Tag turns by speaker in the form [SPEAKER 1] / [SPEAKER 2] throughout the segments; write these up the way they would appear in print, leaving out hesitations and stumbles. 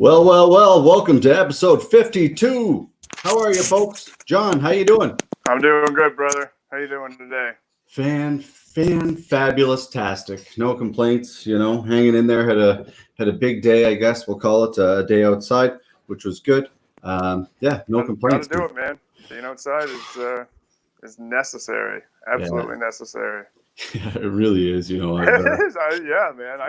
[SPEAKER 1] Well, welcome to episode 52. How are you, folks? John, how you doing?
[SPEAKER 2] I'm doing good, brother. How you doing today?
[SPEAKER 1] Fabulous-tastic. No complaints, hanging in there. Had a big day, I guess we'll call it, a day outside, which was good. No complaints.
[SPEAKER 2] Got to do it, man. Being outside is necessary. Absolutely necessary.
[SPEAKER 1] Yeah, it really is,
[SPEAKER 2] It is. Yeah, man.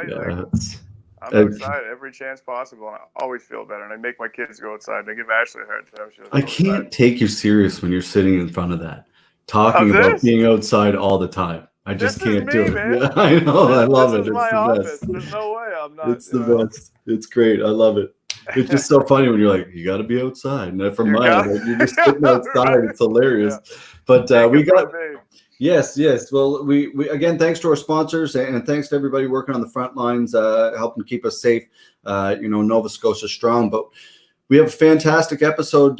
[SPEAKER 2] I'm outside every chance possible, and I always feel better. And I make my kids go outside. I give Ashley a hard time.
[SPEAKER 1] I can't take you serious when you're sitting in front of that, talking about being outside all the time. I just can't do it.
[SPEAKER 2] Man.
[SPEAKER 1] Yeah, I know. I love it.
[SPEAKER 2] This is my office. There's no way I'm not.
[SPEAKER 1] It's the best. It's great. I love it. It's just so funny when you're like, you got to be outside. And from my end, you're just sitting outside. Right. It's hilarious. Yeah. But we got. Yes. Well, we again, thanks to our sponsors and thanks to everybody working on the front lines, helping keep us safe. Nova Scotia strong. But we have a fantastic episode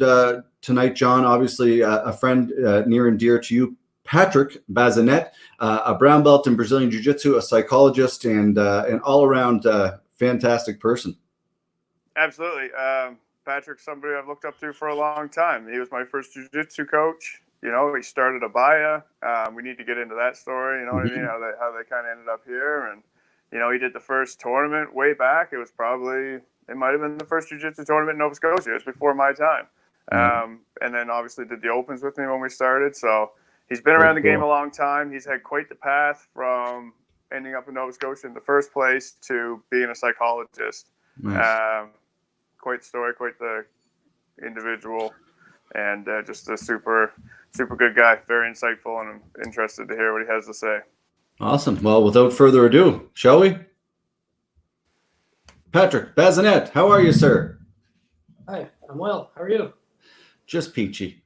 [SPEAKER 1] tonight, John. Obviously, a friend near and dear to you, Patrick Bazinet, a brown belt in Brazilian Jiu-Jitsu, a psychologist, and an all-around fantastic person.
[SPEAKER 2] Absolutely. Patrick's somebody I've looked up to for a long time. He was my first jiu-jitsu coach. He started Abaya. We need to get into that story. You know what I mean? How they kind of ended up here. And, he did the first tournament way back. It might have been the first jiu-jitsu tournament in Nova Scotia. It was before my time. And then obviously did the opens with me when we started. So he's been around the game a long time. He's had quite the path from ending up in Nova Scotia in the first place to being a psychologist. Nice. Quite the story, quite the individual, and just a super good guy. Very insightful, and I'm interested to hear what he has to say.
[SPEAKER 1] Awesome. Well, without further ado, shall we? Patrick Bazinet, how are you, sir?
[SPEAKER 3] Hi, I'm well. How are you? Just
[SPEAKER 1] peachy,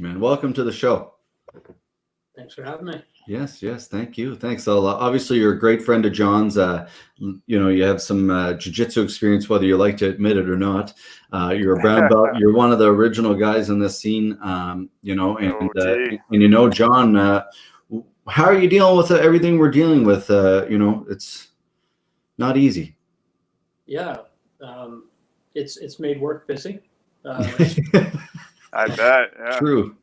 [SPEAKER 1] man. Welcome to the show.
[SPEAKER 3] Thanks for having me.
[SPEAKER 1] Yes. Thank you. Thanks. Obviously, you're a great friend of John's. You have some jiu-jitsu experience, whether you like to admit it or not. You're a brown belt. You're one of the original guys in this scene. And John, how are you dealing with everything we're dealing with? It's not easy.
[SPEAKER 3] Yeah, it's made work busy.
[SPEAKER 2] I bet. Yeah.
[SPEAKER 1] True.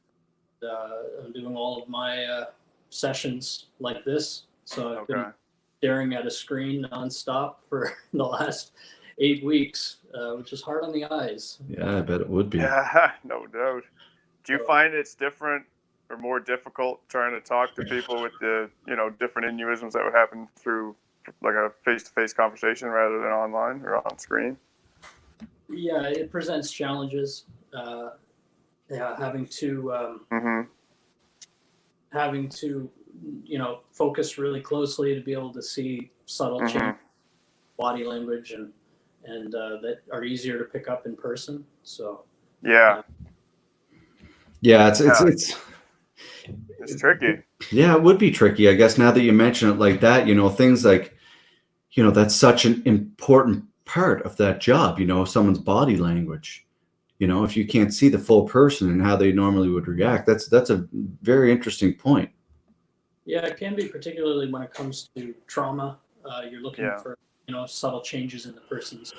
[SPEAKER 3] I'm doing all of my sessions like this, so I've been staring at a screen nonstop for the last 8 weeks, which is hard on the eyes.
[SPEAKER 1] Yeah, I bet it would be.
[SPEAKER 2] Yeah, no doubt. Do you find it's different or more difficult trying to talk to people with the different innuisms that would happen through like a face-to-face conversation rather than online or on screen?
[SPEAKER 3] Yeah, it presents challenges. Having to focus really closely to be able to see subtle change, body language, and that are easier to pick up in person. So
[SPEAKER 2] it's tricky.
[SPEAKER 1] Yeah, it would be tricky, I guess. Now that you mention it like that, things like that's such an important part of that job. Someone's body language. If you can't see the full person and how they normally would react, that's a very interesting point.
[SPEAKER 3] Yeah, it can be, particularly when it comes to trauma. You're looking for, subtle changes in the person's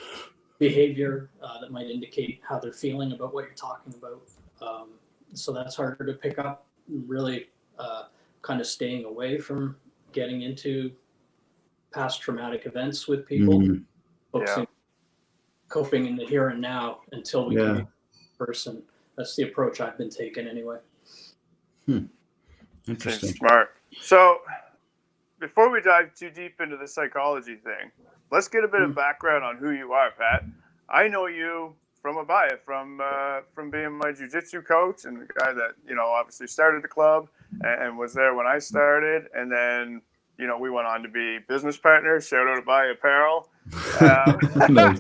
[SPEAKER 3] behavior that might indicate how they're feeling about what you're talking about. So that's harder to pick up, really kind of staying away from getting into past traumatic events with people, focusing coping in the here and now until we can meet the person. That's the approach I've been taking anyway.
[SPEAKER 1] Interesting.
[SPEAKER 2] Seems smart. So before we dive too deep into the psychology thing, let's get a bit of background on who you are, Pat. I know you from Abaya, from being my jiu-jitsu coach and the guy that, obviously started the club and was there when I started. And then, we went on to be business partners. Shout out Abaya Apparel.
[SPEAKER 1] Nice.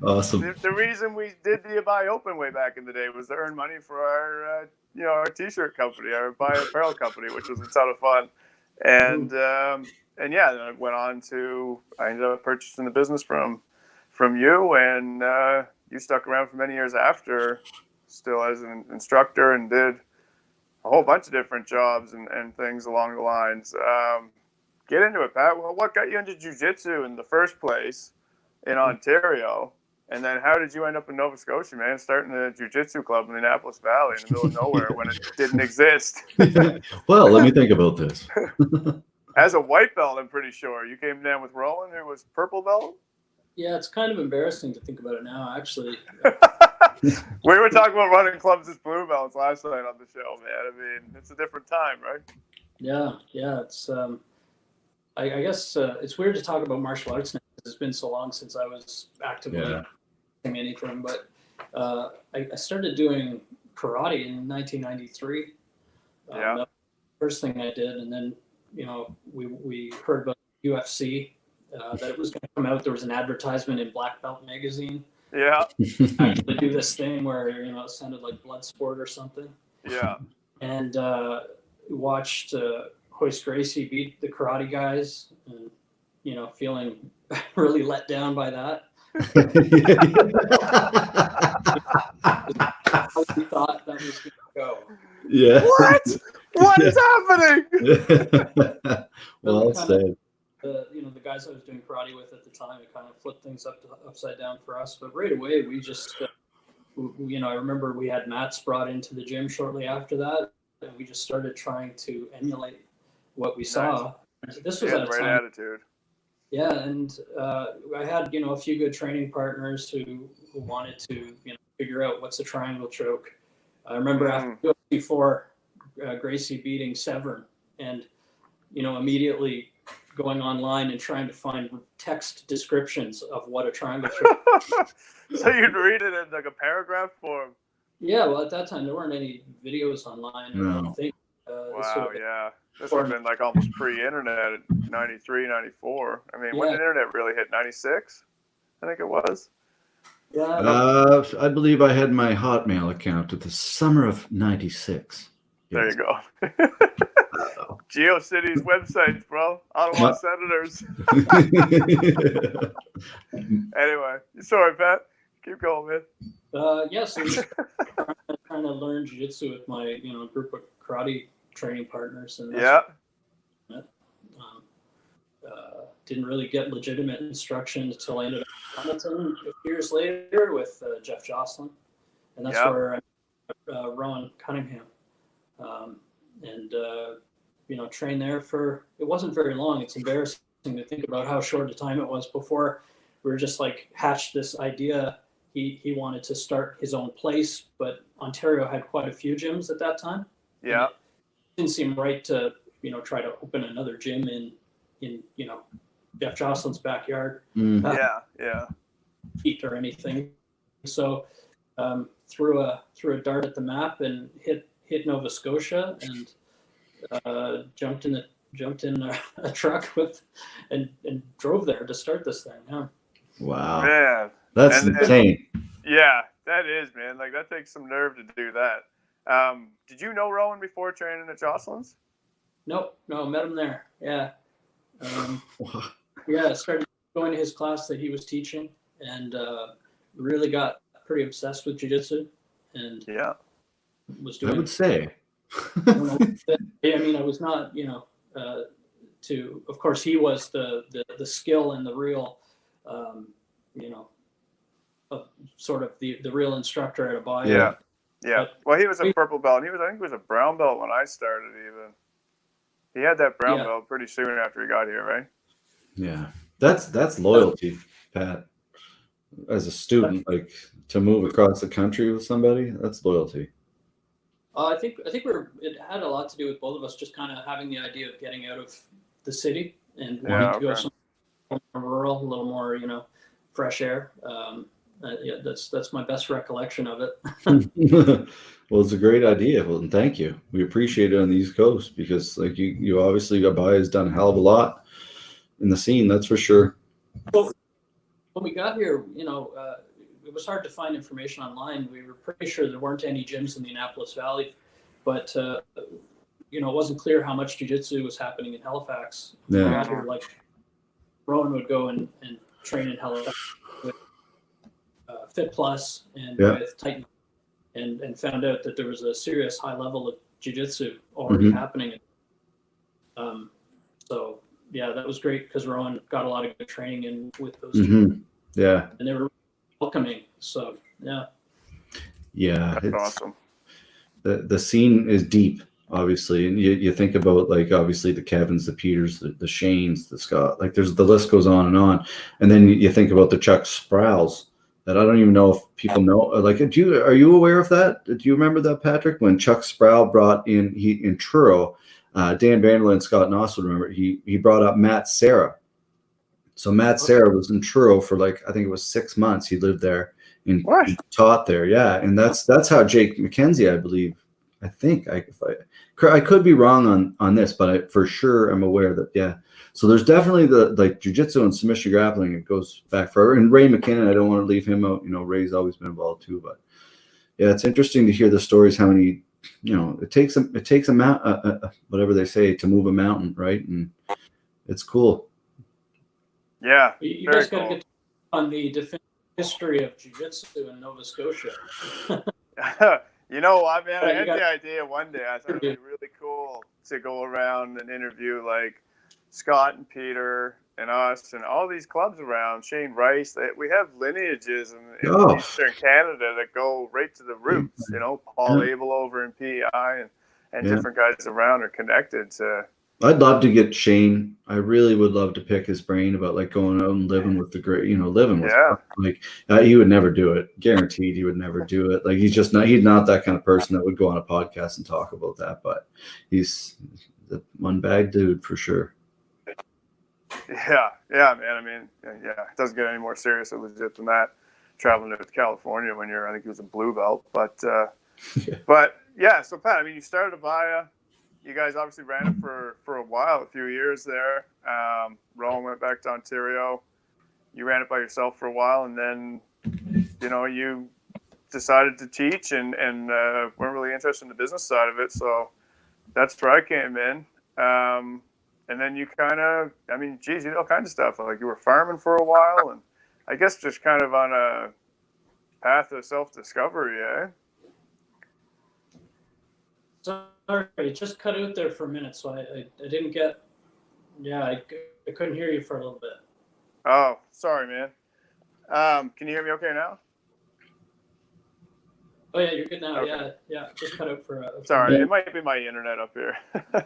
[SPEAKER 1] Awesome.
[SPEAKER 2] The reason we did the Abaya Open way back in the day was to earn money for our, our t-shirt company, our Abaya Apparel company, which was a ton of fun. And then I went on to, I ended up purchasing the business from you, and you stuck around for many years after, still as an instructor, and did a whole bunch of different jobs and things along the lines. Get into it, Pat. Well, what got you into jiu-jitsu in the first place in Ontario? And then how did you end up in Nova Scotia, man, starting a jiu-jitsu club in the Annapolis Valley in the middle of nowhere when it didn't exist?
[SPEAKER 1] Well, let me think about this.
[SPEAKER 2] As a white belt, I'm pretty sure. You came down with Rowan, who was purple belt?
[SPEAKER 3] Yeah, it's kind of embarrassing to think about it now, actually.
[SPEAKER 2] We were talking about running clubs as blue belts last night on the show, man. I mean, it's a different time, right?
[SPEAKER 3] Yeah. It's I guess it's weird to talk about martial arts now because it's been so long since I was actively doing anything. But I started doing karate in 1993. That was the first thing I did, and then we heard about UFC. That it was going to come out. There was an advertisement in Black Belt magazine.
[SPEAKER 2] Yeah.
[SPEAKER 3] Actually do this thing where it sounded like Bloodsport or something.
[SPEAKER 2] Yeah.
[SPEAKER 3] And watched Hoist Gracie beat the karate guys, and feeling really let down by that. I thought that was going to go.
[SPEAKER 1] Yeah.
[SPEAKER 2] What is happening?
[SPEAKER 1] Well said.
[SPEAKER 3] The guys I was doing karate with at the time, it kind of flipped things upside down for us. But right away, we just, I remember we had mats brought into the gym shortly after that, and we just started trying to emulate what we saw. This was at a
[SPEAKER 2] right
[SPEAKER 3] time.
[SPEAKER 2] Attitude.
[SPEAKER 3] Yeah, and I had a few good training partners who wanted to figure out what's a triangle choke. I remember after before Gracie beating Severn, and immediately going online and trying to find text descriptions of what a triangle choke.
[SPEAKER 2] So you'd read it in like a paragraph form.
[SPEAKER 3] Yeah, well, at that time there weren't any videos online.
[SPEAKER 1] No.
[SPEAKER 3] I don't think.
[SPEAKER 2] Wow, yeah. This would have been like almost pre-internet at 93, 94. I mean, when did the internet really hit? 96? I think it was.
[SPEAKER 3] Yeah.
[SPEAKER 1] I believe I had my Hotmail account at the summer of 96.
[SPEAKER 2] There you go. GeoCities websites, bro. Ottawa Senators. Anyway, sorry, Pat. Keep going, man.
[SPEAKER 3] So I'm trying to learn jiu-jitsu with my group of karate training partners, and didn't really get legitimate instruction until I ended up in Hamilton a few years later with Jeff Jocelyn, and that's where I met Rowan Cunningham, and trained there for, it wasn't very long. It's embarrassing to think about how short a time it was before we were just like hatched this idea. He wanted to start his own place, but Ontario had quite a few gyms at that time.
[SPEAKER 2] Yeah.
[SPEAKER 3] It didn't seem right to, try to open another gym in Jeff Jocelyn's backyard. Heat or anything. So threw a dart at the map and hit Nova Scotia, and jumped in a truck and drove there to start this thing. Yeah.
[SPEAKER 1] Wow.
[SPEAKER 2] Man.
[SPEAKER 1] That's insane.
[SPEAKER 2] Yeah, that is, man. Like, that takes some nerve to do that. Did you know Rowan before training at Jocelyn's?
[SPEAKER 3] Nope. No, met him there. Yeah. I started going to his class that he was teaching, and really got pretty obsessed with jiu-jitsu. And was doing.
[SPEAKER 1] I would say.
[SPEAKER 3] I was not, of course, he was the skill and the real, sort of the real instructor at Abaya.
[SPEAKER 2] Yeah. Well, he was a purple belt. I think he was a brown belt when I started even. He had that brown belt pretty soon after he got here, right?
[SPEAKER 1] Yeah. That's loyalty, Pat. As a student, like to move across the country with somebody, that's loyalty.
[SPEAKER 3] I think it had a lot to do with both of us just kind of having the idea of getting out of the city and wanting to go somewhere more rural, a little more, fresh air. That's my best recollection of it.
[SPEAKER 1] Well, it's a great idea. Well, and thank you. We appreciate it on the East Coast because, like, you obviously Abaya has done a hell of a lot in the scene. That's for sure.
[SPEAKER 3] Well, when we got here, it was hard to find information online. We were pretty sure there weren't any gyms in the Annapolis Valley, but it wasn't clear how much jiu-jitsu was happening in Halifax.
[SPEAKER 1] Yeah.
[SPEAKER 3] When we got here, like, Rowan would go and train in Halifax with Fit Plus and with Titan, and found out that there was a serious high level of jiu-jitsu already happening. So that was great because Rowan got a lot of good training in with those gyms.
[SPEAKER 1] Yeah.
[SPEAKER 3] And they were welcoming. So yeah.
[SPEAKER 1] Yeah,
[SPEAKER 2] That's awesome.
[SPEAKER 1] The scene is deep, obviously, and you think about, like, obviously the Kevins, the Peters, the Shanes, the Scott, like the list goes on, and then you think about the Chuck Sprouse that I don't even know if people know. Like, are you aware of that? Do you remember that, Patrick? When Chuck Sprouse brought in Truro, Dan Vanderlyn and Scott Noss would remember, he brought up Matt Serra. So Matt Serra was in Truro for, like, I think it was 6 months. He lived there and taught there. Yeah, and that's how Jake McKenzie, I believe. I think I could be wrong on this, but for sure I'm aware that, yeah. So there's definitely the, like, jiu-jitsu and submission grappling. It goes back forever. And Ray McKinnon, I don't want to leave him out. Ray's always been involved too. But yeah, it's interesting to hear the stories. How many, it takes a mount, whatever they say, to move a mountain, right? And it's cool.
[SPEAKER 2] Yeah,
[SPEAKER 3] you guys got to get on the definitive history of jiu-jitsu in Nova Scotia.
[SPEAKER 2] You know what, man? I had the idea one day. I thought it'd be really cool to go around and interview, like, Scott and Peter and us and all these clubs around, Shane Rice. We have lineages in Eastern Canada that go right to the roots. Paul Abel over in PEI and different guys around are connected to.
[SPEAKER 1] I'd love to get Shane. I really would love to pick his brain about, like, going out and living with the great, living with, like, he would never do it. Guaranteed he would never do it. Like, he's not that kind of person that would go on a podcast and talk about that, but he's the one bag dude for sure.
[SPEAKER 2] Yeah, man. I mean, it doesn't get any more serious or legit than that. Traveling to California when I think he was a blue belt, but yeah. So Pat, I mean, you started Avaya. You guys obviously ran it for a while, a few years there. Rowan went back to Ontario. You ran it by yourself for a while, and then, you decided to teach and weren't really interested in the business side of it. So that's where I came in. And then you kind of, you did all kinds of stuff. Like, you were farming for a while, and I guess just kind of on a path of self-discovery, eh?
[SPEAKER 3] Sorry, it just cut out there for a minute, so I didn't get. Yeah, I couldn't hear you for a little bit.
[SPEAKER 2] Oh, sorry, man. Can you hear me okay now?
[SPEAKER 3] Oh yeah, you're good now.
[SPEAKER 2] Okay.
[SPEAKER 3] Yeah, just cut out for.
[SPEAKER 2] Sorry, it might be my internet up here.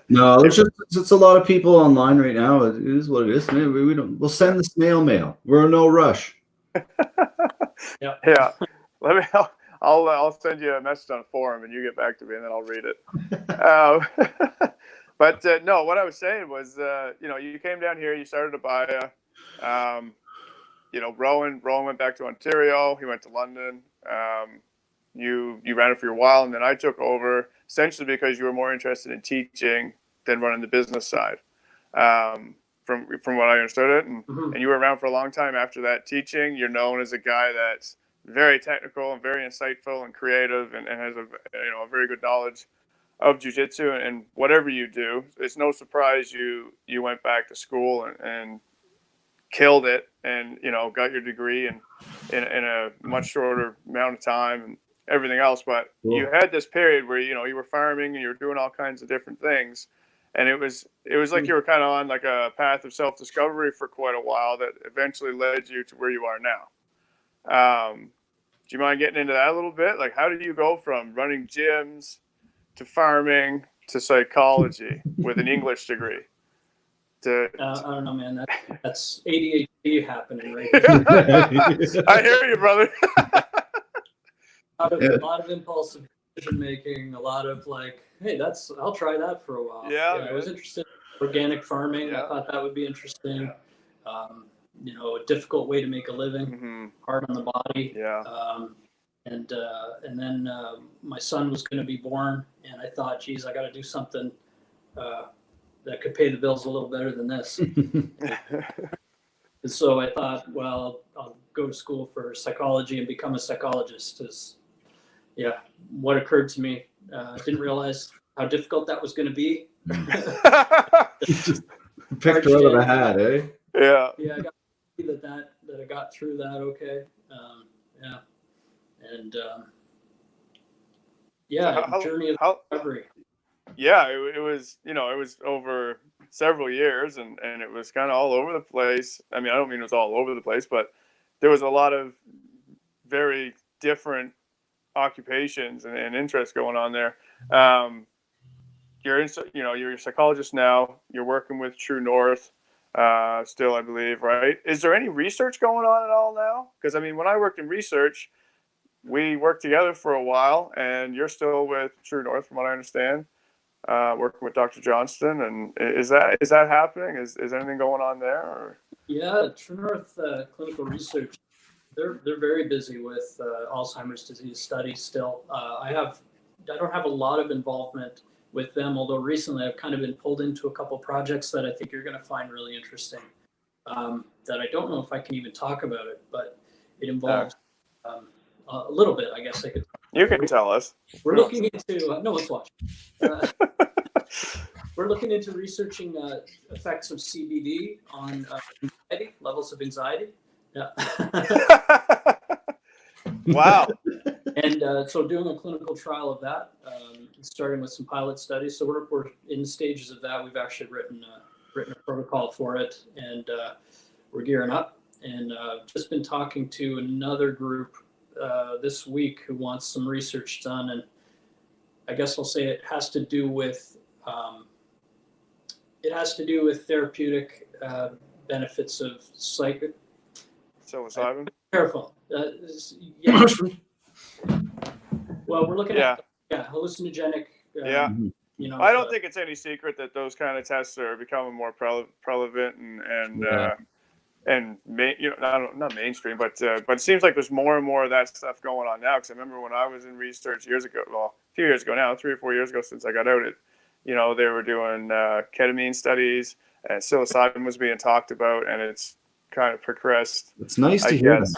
[SPEAKER 1] No, it's a lot of people online right now. It is what it is. We'll send the snail mail. We're in no rush.
[SPEAKER 2] Yeah. Let me. I'll send you a message on a forum and you get back to me and then I'll read it. But no, what I was saying was, you came down here, you started Avaya. Rowan went back to Ontario. He went to London. You ran it for a while, and then I took over essentially because you were more interested in teaching than running the business side. From what I understood it, and you were around for a long time after that teaching. You're known as a guy that's very technical and very insightful and creative and has a very good knowledge of jiu-jitsu and whatever you do. It's no surprise you went back to school and killed it and got your degree in a much shorter amount of time and everything else. But you had this period where you were farming and you were doing all kinds of different things, and it was like you were kind of on like a path of self-discovery for quite a while that eventually led you to where you are now. Do you mind getting into that a little bit? Like, how did you go from running gyms to farming to psychology with an English degree? I
[SPEAKER 3] don't know, man. That's ADHD happening right
[SPEAKER 2] now. I hear you, brother.
[SPEAKER 3] A lot of impulsive decision making. A lot of like, hey, I'll try that for a while.
[SPEAKER 2] Yeah,
[SPEAKER 3] I was interested in organic farming. I thought that would be interesting. A difficult way to make a living, hard on the body. And then my son was going to be born, and I thought, geez, I got to do something that could pay the bills a little better than this. And so I thought, well, I'll go to school for psychology and become a psychologist. What occurred to me, didn't realize how difficult that was going to be.
[SPEAKER 1] Just picked her out of the hat, eh?
[SPEAKER 2] Yeah.
[SPEAKER 3] Yeah, I got that I got through that okay. And journey of recovery.
[SPEAKER 2] Yeah, it was over several years and it was kind of all over the place. I mean, I don't mean it was all over the place, but there was a lot of very different occupations and interests going on there. You're a psychologist now. You're working with True North, still, I believe, right? Is there any research going on at all now? Because I mean, when I worked in research, we worked together for a while, and you're still with True North, from what I understand, working with Dr. Johnston. And is that happening? Is anything going on there? Or?
[SPEAKER 3] Yeah, True North Clinical Research. They're very busy with Alzheimer's disease studies still. I don't have a lot of involvement with them, although recently I've kind of been pulled into a couple projects that I think you're going to find really interesting. That I don't know if I can even talk about it, but it involves a little bit, I guess I could.
[SPEAKER 2] You can tell us.
[SPEAKER 3] We're looking into no, let's watch. We're looking into researching effects of CBD on anxiety, levels of anxiety. Yeah.
[SPEAKER 2] Wow.
[SPEAKER 3] And so doing a clinical trial of that, starting with some pilot studies. So we're in stages of that. We've actually written a protocol for it, and we're gearing up. And just been talking to another group this week who wants some research done. And I guess I'll say it has to do with therapeutic benefits of
[SPEAKER 2] psilocybin.
[SPEAKER 3] Careful. Yeah. Well, we're looking at hallucinogenic.
[SPEAKER 2] Yeah. I don't think it's any secret that those kind of tests are becoming more prevalent and not mainstream, but it seems like there's more and more of that stuff going on now. Because I remember when I was in research years ago, well, a few years ago now, 3 or 4 years ago since I got out, they were doing ketamine studies, and psilocybin was being talked about, and it's kind of progressed.
[SPEAKER 1] It's nice to hear that.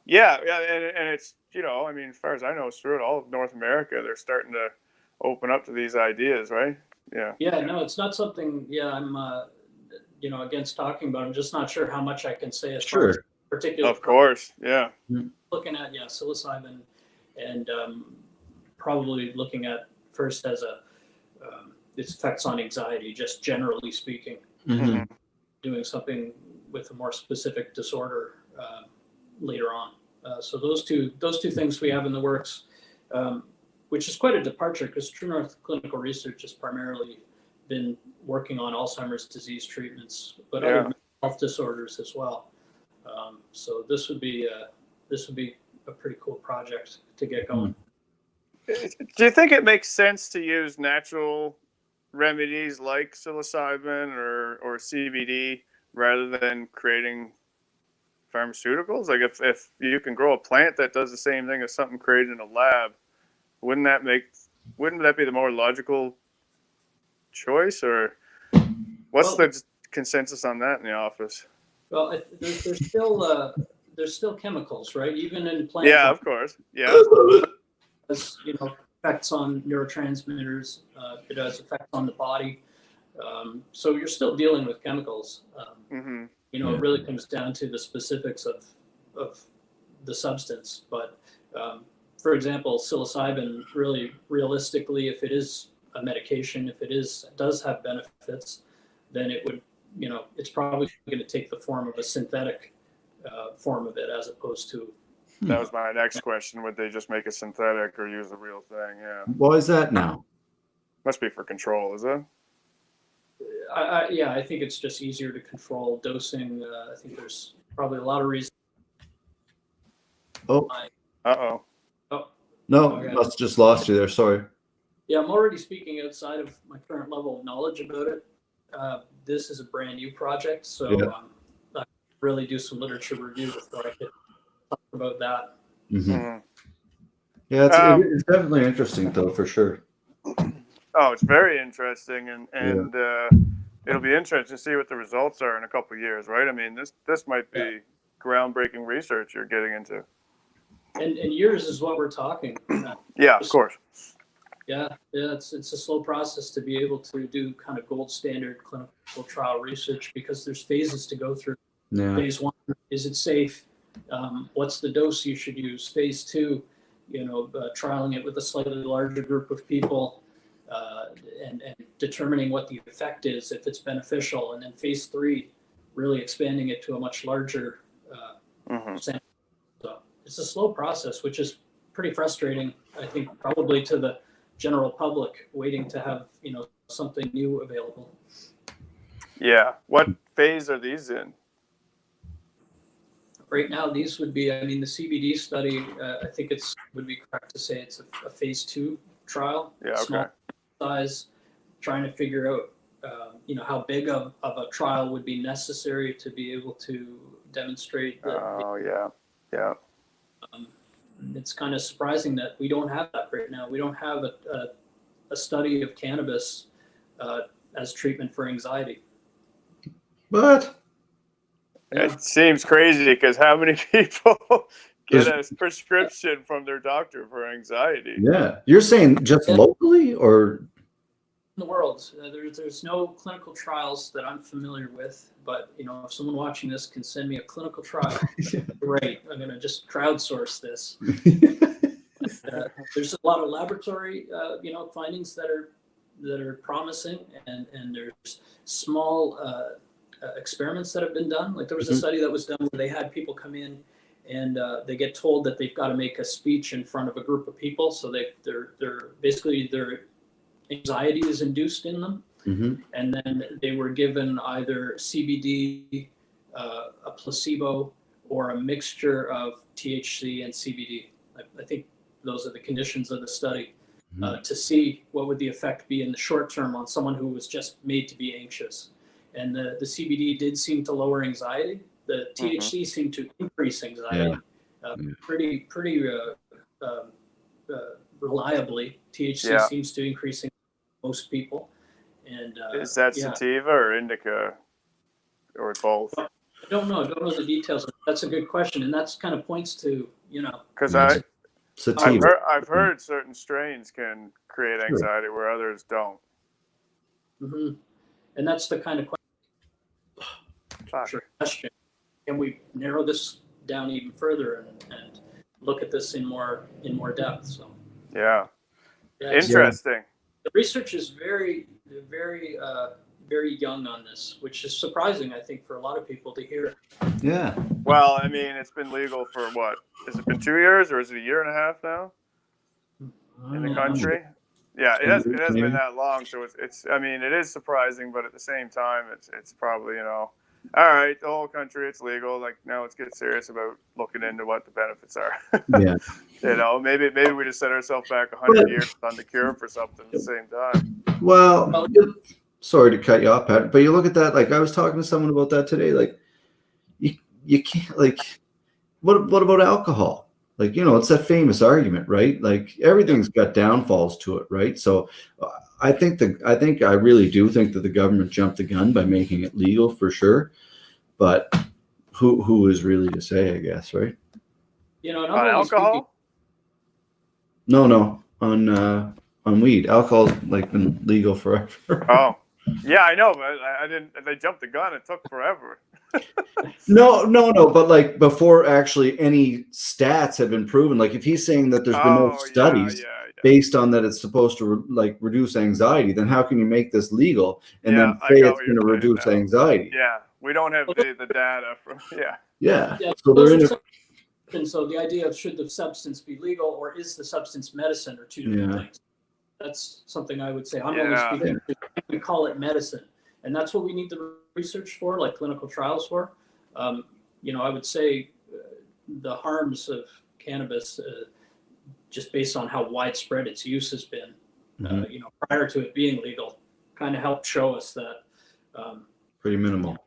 [SPEAKER 2] Yeah, and it's, I mean, as far as I know, it's throughout all of North America, they're starting to open up to these ideas, right? Yeah. Yeah,
[SPEAKER 3] no, it's not something, I'm, against talking about. I'm just not sure how much I can say as far as particular.
[SPEAKER 2] Of course, yeah.
[SPEAKER 3] Looking at, psilocybin, and probably looking at first as its effects on anxiety, just generally speaking.
[SPEAKER 1] Mm-hmm.
[SPEAKER 3] Doing something with a more specific disorder later on. So those two things we have in the works, which is quite a departure, because True North Clinical Research has primarily been working on Alzheimer's disease treatments, but other mental health disorders as well. So this would be a pretty cool project to get going.
[SPEAKER 2] Do you think it makes sense to use natural remedies like psilocybin or CBD rather than creating pharmaceuticals? Like if you can grow a plant that does the same thing as something created in a lab, wouldn't that be the more logical choice? Or what's the consensus on that in the office?
[SPEAKER 3] Well, there's still chemicals, right? Even in plants.
[SPEAKER 2] Yeah, of course. Yeah.
[SPEAKER 3] Has, effects on neurotransmitters. It has effects on the body. So you're still dealing with chemicals. It really comes down to the specifics of the substance. But for example, psilocybin, really realistically, if it is a medication, if it does have benefits, then it would, it's probably going to take the form of a synthetic form of it, as opposed to.
[SPEAKER 2] That was my next question. Would they just make a synthetic or use the real thing? Yeah.
[SPEAKER 1] Why is that now?
[SPEAKER 2] Must be for control, is it?
[SPEAKER 3] I think it's just easier to control dosing. I think there's probably a lot of reasons.
[SPEAKER 1] Oh.
[SPEAKER 2] Uh-oh.
[SPEAKER 1] Oh. No, okay. Must just lost you there. Sorry.
[SPEAKER 3] Yeah, I'm already speaking outside of my current level of knowledge about it. This is a brand new project, so I really do some literature review before I could talk about that.
[SPEAKER 1] Mm-hmm. Yeah, it's definitely interesting, though, for sure.
[SPEAKER 2] Oh, it's very interesting, and it'll be interesting to see what the results are in a couple of years, right? I mean, this might be groundbreaking research you're getting into.
[SPEAKER 3] And years is what we're talking.
[SPEAKER 2] Yeah, of course.
[SPEAKER 3] Yeah, it's a slow process to be able to do kind of gold standard clinical trial research, because there's phases to go through.
[SPEAKER 1] Yeah.
[SPEAKER 3] Phase 1, is it safe? What's the dose you should use? Phase 2, trialing it with a slightly larger group of people, and determining what the effect is, if it's beneficial. And then phase 3, really expanding it to a much larger sample. So it's a slow process, which is pretty frustrating, I think, probably to the general public waiting to have, something new available.
[SPEAKER 2] Yeah. What phase are these in?
[SPEAKER 3] Right now, these would be, the CBD study, I think would be correct to say it's a phase 2 trial.
[SPEAKER 2] Yeah, okay.
[SPEAKER 3] Small size, trying to figure out, how big of a trial would be necessary to be able to demonstrate that.
[SPEAKER 2] Oh, yeah.
[SPEAKER 3] It's kind of surprising that we don't have that right now. We don't have a study of cannabis as treatment for anxiety.
[SPEAKER 1] But
[SPEAKER 2] it seems crazy because how many people get a prescription from their doctor for anxiety?
[SPEAKER 1] Yeah, you're saying just locally or
[SPEAKER 3] in the world? There's no clinical trials that I'm familiar with, but if someone watching this can send me a clinical trial, great. I'm going to just crowdsource this. There's a lot of laboratory, findings that are promising, and there's small experiments that have been done. Like there was a study that was done where they had people come in and they get told that they've got to make a speech in front of a group of people. So they're basically their anxiety is induced in them. And then they were given either CBD, a placebo, or a mixture of THC and CBD. I think those are the conditions of the study to see what would the effect be in the short term on someone who was just made to be anxious. And the CBD did seem to lower anxiety. The THC seemed to increase anxiety pretty reliably. THC seems to increase in most people. And
[SPEAKER 2] is that sativa or indica or both?
[SPEAKER 3] I don't know the details. That's a good question, and that's kind of points to
[SPEAKER 2] because I've heard certain strains can create anxiety where others don't.
[SPEAKER 3] And that's the kind of question. Can we narrow this down even further and look at this in more depth? So interesting. The research is very, very, very young on this, which is surprising, I think, for a lot of people to hear.
[SPEAKER 1] Yeah.
[SPEAKER 2] Well, it's been legal for what? Has it been 2 years or is it a year and a half now in the country? Yeah, it has been that long. So it's it is surprising, but at the same time, it's probably, all right, the whole country, it's legal. Like, now let's get serious about looking into what the benefits are. Maybe we just set ourselves back 100 years on the cure for something at the same time.
[SPEAKER 1] Well, sorry to cut you off, Pat, but you look at that, like I was talking to someone about that today, like you can't, like, what about alcohol? Like, it's that famous argument, right? Like everything's got downfalls to it, right? So I really do think that the government jumped the gun by making it legal for sure. But who is really to say, I guess, right?
[SPEAKER 2] Alcohol?
[SPEAKER 1] No, on weed. Alcohol's like been legal forever.
[SPEAKER 2] Oh. Yeah, I know, but I didn't. They jumped the gun. It took forever.
[SPEAKER 1] No. But like before, actually, any stats have been proven. Like if he's saying that there's been no studies based on that it's supposed to reduce anxiety, then how can you make this legal and then say it's going to reduce anxiety?
[SPEAKER 2] Yeah, we don't have the data from.
[SPEAKER 1] Yeah. So they're in it.
[SPEAKER 3] And so the idea of should the substance be legal or is the substance medicine are two different things. That's something I would say. I'm always speaking. We call it medicine, and that's what we need the research for, like clinical trials for. I would say the harms of cannabis, just based on how widespread its use has been, prior to it being legal, kind of helped show us that
[SPEAKER 1] pretty minimal.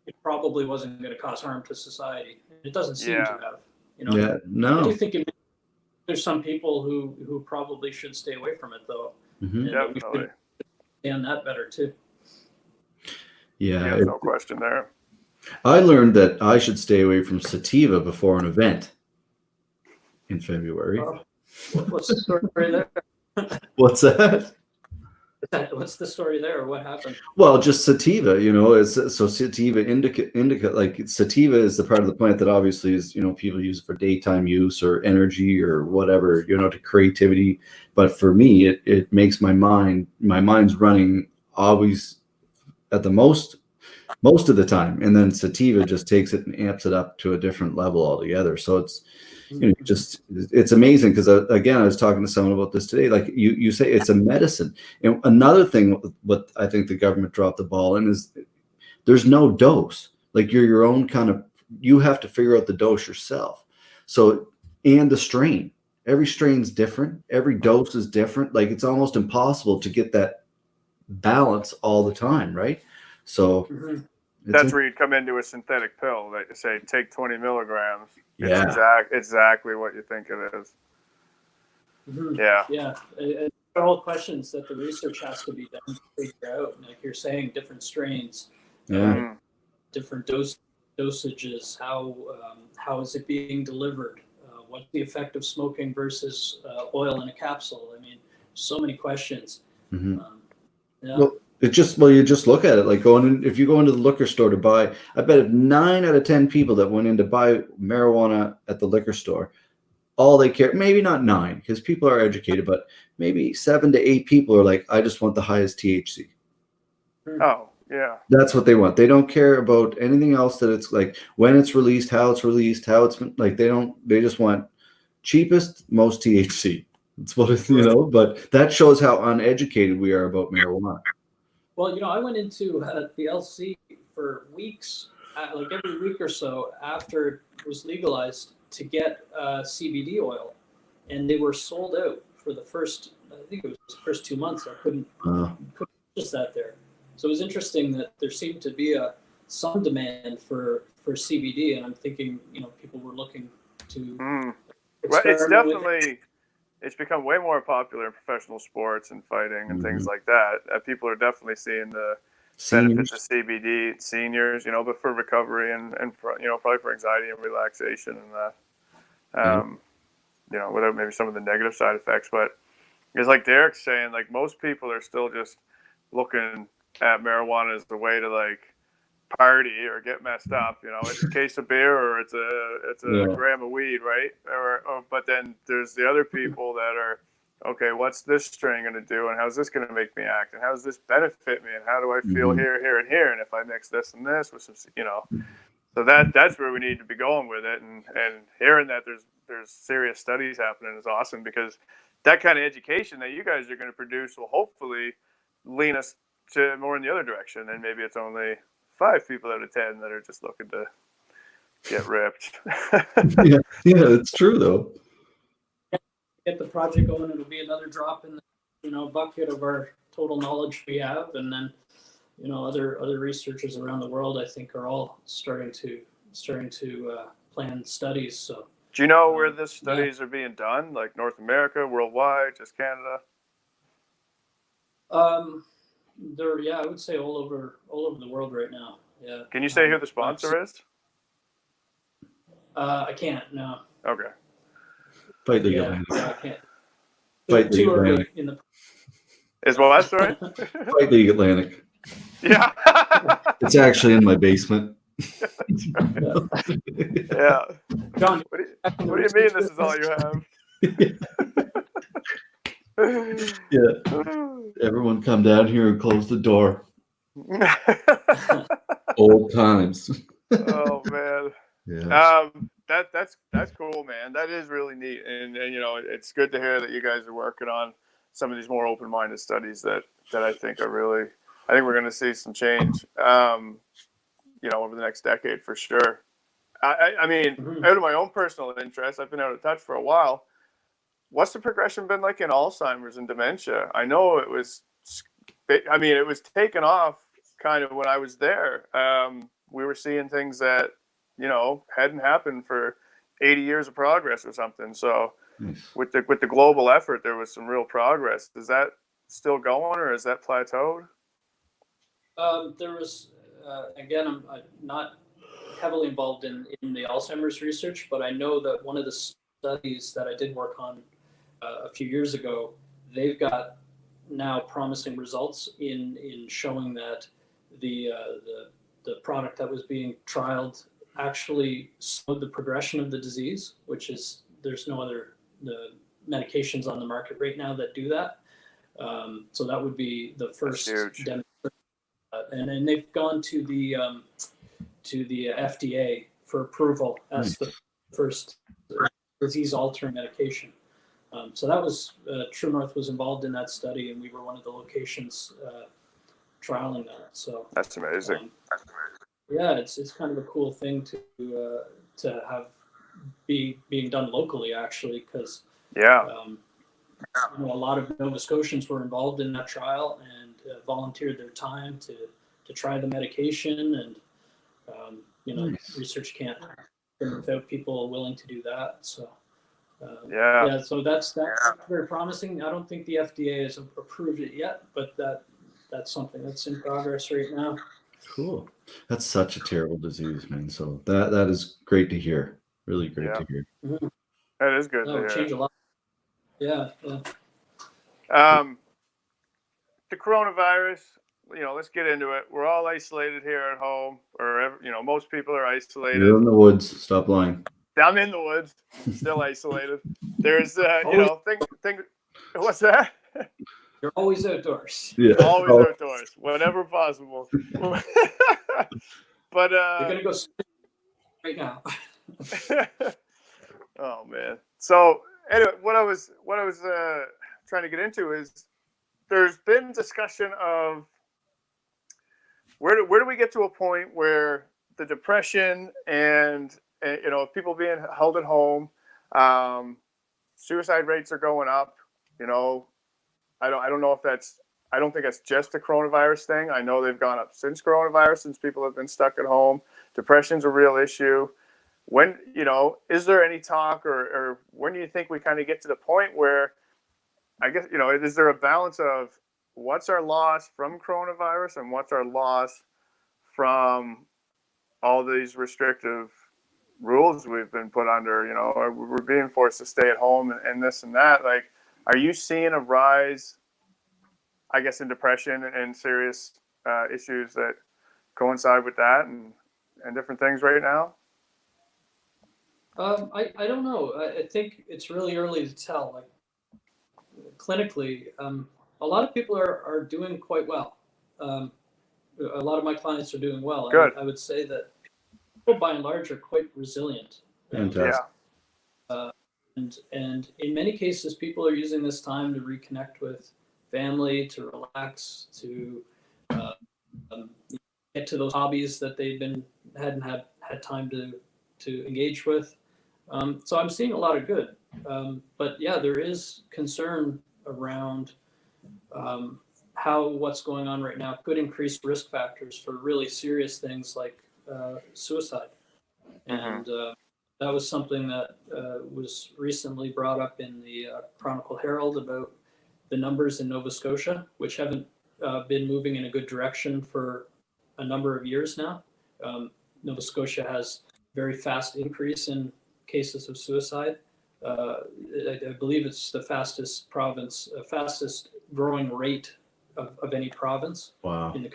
[SPEAKER 3] It probably wasn't going to cause harm to society. It doesn't seem to have.
[SPEAKER 1] No.
[SPEAKER 3] I do think there's some people who probably should stay away from it, though.
[SPEAKER 1] Mm-hmm.
[SPEAKER 3] And we should understand that better too.
[SPEAKER 1] Yeah,
[SPEAKER 2] no question there.
[SPEAKER 1] I learned that I should stay away from sativa before an event in February.
[SPEAKER 3] What's the story there?
[SPEAKER 1] What's that?
[SPEAKER 3] What's the story there? What happened?
[SPEAKER 1] Well, just sativa, so sativa indica, like sativa is the part of the plant that obviously is, people use it for daytime use or energy or whatever, to creativity. But for me, it makes my mind's running always at the most of the time. And then sativa just takes it and amps it up to a different level altogether. So it's amazing because again, I was talking to someone about this today. Like you say, it's a medicine. And another thing, what I think the government dropped the ball in is there's no dose. Like you're your own kind of, you have to figure out the dose yourself. So, and the strain, every strain's different. Every dose is different. Like it's almost impossible to get that balance all the time. Right. So
[SPEAKER 2] that's where you'd come into a synthetic pill that you say, take 20 milligrams.
[SPEAKER 1] Yeah.
[SPEAKER 2] It's exactly what you think it is. Yeah.
[SPEAKER 3] Yeah. They're all questions that the research has to be done to figure out. Like you're saying, different strains, different dosages. How is it being delivered? What's the effect of smoking versus oil in a capsule? I mean, so many questions.
[SPEAKER 1] Well, you just look at it like if you go into the liquor store to buy, I bet if 9 out of 10 people that went in to buy marijuana at the liquor store, all they care, maybe not 9 because people are educated, but maybe 7 to 8 people are like, I just want the highest THC.
[SPEAKER 2] Oh, yeah.
[SPEAKER 1] That's what they want. They don't care about anything else, that it's like when it's released, how it's been, like they just want cheapest, most THC. That's what it's, but that shows how uneducated we are about marijuana.
[SPEAKER 3] Well, I went into the LC for weeks, like every week or so after it was legalized, to get CBD oil, and they were sold out for the first, I think it was the first 2 months. I couldn't purchase that there. So it was interesting that there seemed to be some demand for CBD, and I'm thinking, people were looking to.
[SPEAKER 2] Well, it's definitely. It's become way more popular in professional sports and fighting and things like that. People are definitely seeing the benefits of CBD, seniors, but for recovery and probably for anxiety and relaxation and that, without maybe some of the negative side effects. But it's like Derek's saying, like most people are still just looking at marijuana as the way to like party or get messed up. It's a case of beer or it's a gram of weed, right? Or but then there's the other people that are, okay, what's this strain going to do, and how's this going to make me act, and how does this benefit me, and how do I feel here, and here, and if I mix this and this with some, so that's where we need to be going with it, and hearing that there's serious studies happening is awesome, because that kind of education that you guys are going to produce will hopefully lean us to more in the other direction, and maybe it's only 5 people out of 10 that are just looking to get ripped.
[SPEAKER 1] yeah, it's true though.
[SPEAKER 3] Get the project going, it'll be another drop in the bucket of our total knowledge we have, and then other researchers around the world, I think, are all starting to plan studies. So
[SPEAKER 2] do you know where the studies are being done, like North America, worldwide, just Canada?
[SPEAKER 3] I would say all over the world right now. Yeah.
[SPEAKER 2] Can you say who the sponsor is?
[SPEAKER 3] I can't. No.
[SPEAKER 2] Okay.
[SPEAKER 1] Fight League
[SPEAKER 3] Atlantic. I can't.
[SPEAKER 1] Fight League Atlantic.
[SPEAKER 2] Is what? Sorry.
[SPEAKER 1] Fight League Atlantic.
[SPEAKER 2] Yeah.
[SPEAKER 1] It's actually in my basement.
[SPEAKER 2] Yeah.
[SPEAKER 3] John,
[SPEAKER 2] what do you mean this is all you have?
[SPEAKER 1] Yeah. Everyone come down here and close the door. Old times.
[SPEAKER 2] Oh man.
[SPEAKER 1] Yeah.
[SPEAKER 2] That's cool, man. That is really neat, and it's good to hear that you guys are working on some of these more open-minded studies that I think are really. I think we're going to see some change, over the next decade for sure. I mean, out of my own personal interest, I've been out of touch for a while. What's the progression been like in Alzheimer's and dementia? I know it was taken off kind of when I was there. We were seeing things that, hadn't happened for 80 years of progress or something. So with the global effort, there was some real progress. Is that still going, or is that plateaued?
[SPEAKER 3] There was, again, I'm not heavily involved in the Alzheimer's research, but I know that one of the studies that I did work on a few years ago, they've got now promising results in showing that the product that was being trialed actually slowed the progression of the disease, which is, there's no other medications on the market right now that do that. So that would be the first demonstration. And they've gone to the FDA for approval as the first disease-altering medication. So that was True North was involved in that study, and we were one of the locations trialing that. So
[SPEAKER 2] that's amazing.
[SPEAKER 3] Yeah, it's kind of a cool thing to have being done locally, actually, because a lot of Nova Scotians were involved in that trial and volunteered their time to try the medication, and nice. Research can't happen without people willing to do that. So so that's very promising. I don't think the FDA has approved it yet, but that's something that's in progress right now.
[SPEAKER 1] Cool. That's such a terrible disease, man. So that is great to hear. Really great to hear.
[SPEAKER 3] Mm-hmm.
[SPEAKER 2] That is good.
[SPEAKER 3] That would change a lot. Yeah.
[SPEAKER 2] The coronavirus, let's get into it. We're all isolated here at home, or most people are isolated.
[SPEAKER 1] You're in the woods. Stop lying.
[SPEAKER 2] I'm in the woods, still isolated. There's, thing. What's that?
[SPEAKER 3] You're always outdoors.
[SPEAKER 2] Yeah. Always outdoors, whenever possible. But
[SPEAKER 3] you're gonna go right now.
[SPEAKER 2] Oh man. So anyway, what I was trying to get into is there's been discussion of where do we get to a point where the depression and people being held at home, suicide rates are going up. I don't know if I don't think that's just a coronavirus thing. I know they've gone up since coronavirus, since people have been stuck at home. Depression's a real issue. When, is there any talk or when do you think we kind of get to the point where, I guess, is there a balance of what's our loss from coronavirus and what's our loss from all these restrictive rules we've been put under? We're being forced to stay at home and this and that. Like, are you seeing a rise, I guess, in depression and serious issues that coincide with that and different things right now?
[SPEAKER 3] I don't know. I think it's really early to tell. Like, clinically, a lot of people are doing quite well. A lot of my clients are doing well.
[SPEAKER 2] Good.
[SPEAKER 3] I would say that people, by and large, are quite resilient.
[SPEAKER 1] Fantastic.
[SPEAKER 3] And in many cases, people are using this time to reconnect with family, to relax, to get to those hobbies that they've hadn't had time to engage with. So I'm seeing a lot of good. But yeah, there is concern around how what's going on right now could increase risk factors for really serious things like suicide. And that was something that was recently brought up in the Chronicle Herald about the numbers in Nova Scotia, which haven't been moving in a good direction for a number of years now. Nova Scotia has very fast increase in cases of suicide. I believe it's the fastest growing rate of any province.
[SPEAKER 1] Wow.
[SPEAKER 3] In the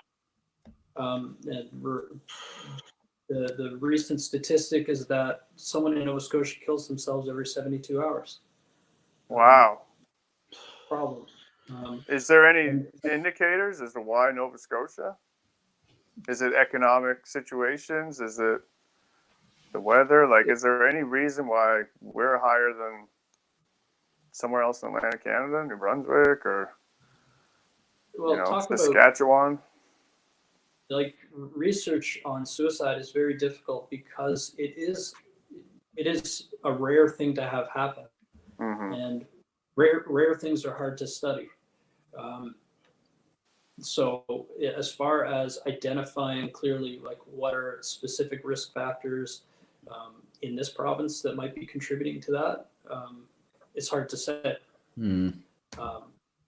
[SPEAKER 3] the recent statistic is that someone in Nova Scotia kills themselves every 72 hours.
[SPEAKER 2] Wow.
[SPEAKER 3] Problem.
[SPEAKER 2] Is there any indicators as to why Nova Scotia? Is it economic situations? Is it the weather? Like, is there any reason why we're higher than somewhere else in Atlantic Canada, New Brunswick, or Saskatchewan?
[SPEAKER 3] Like, research on suicide is very difficult because it is a rare thing to have happen, and rare things are hard to study. So as far as identifying clearly, like, what are specific risk factors in this province that might be contributing to that, it's hard to say.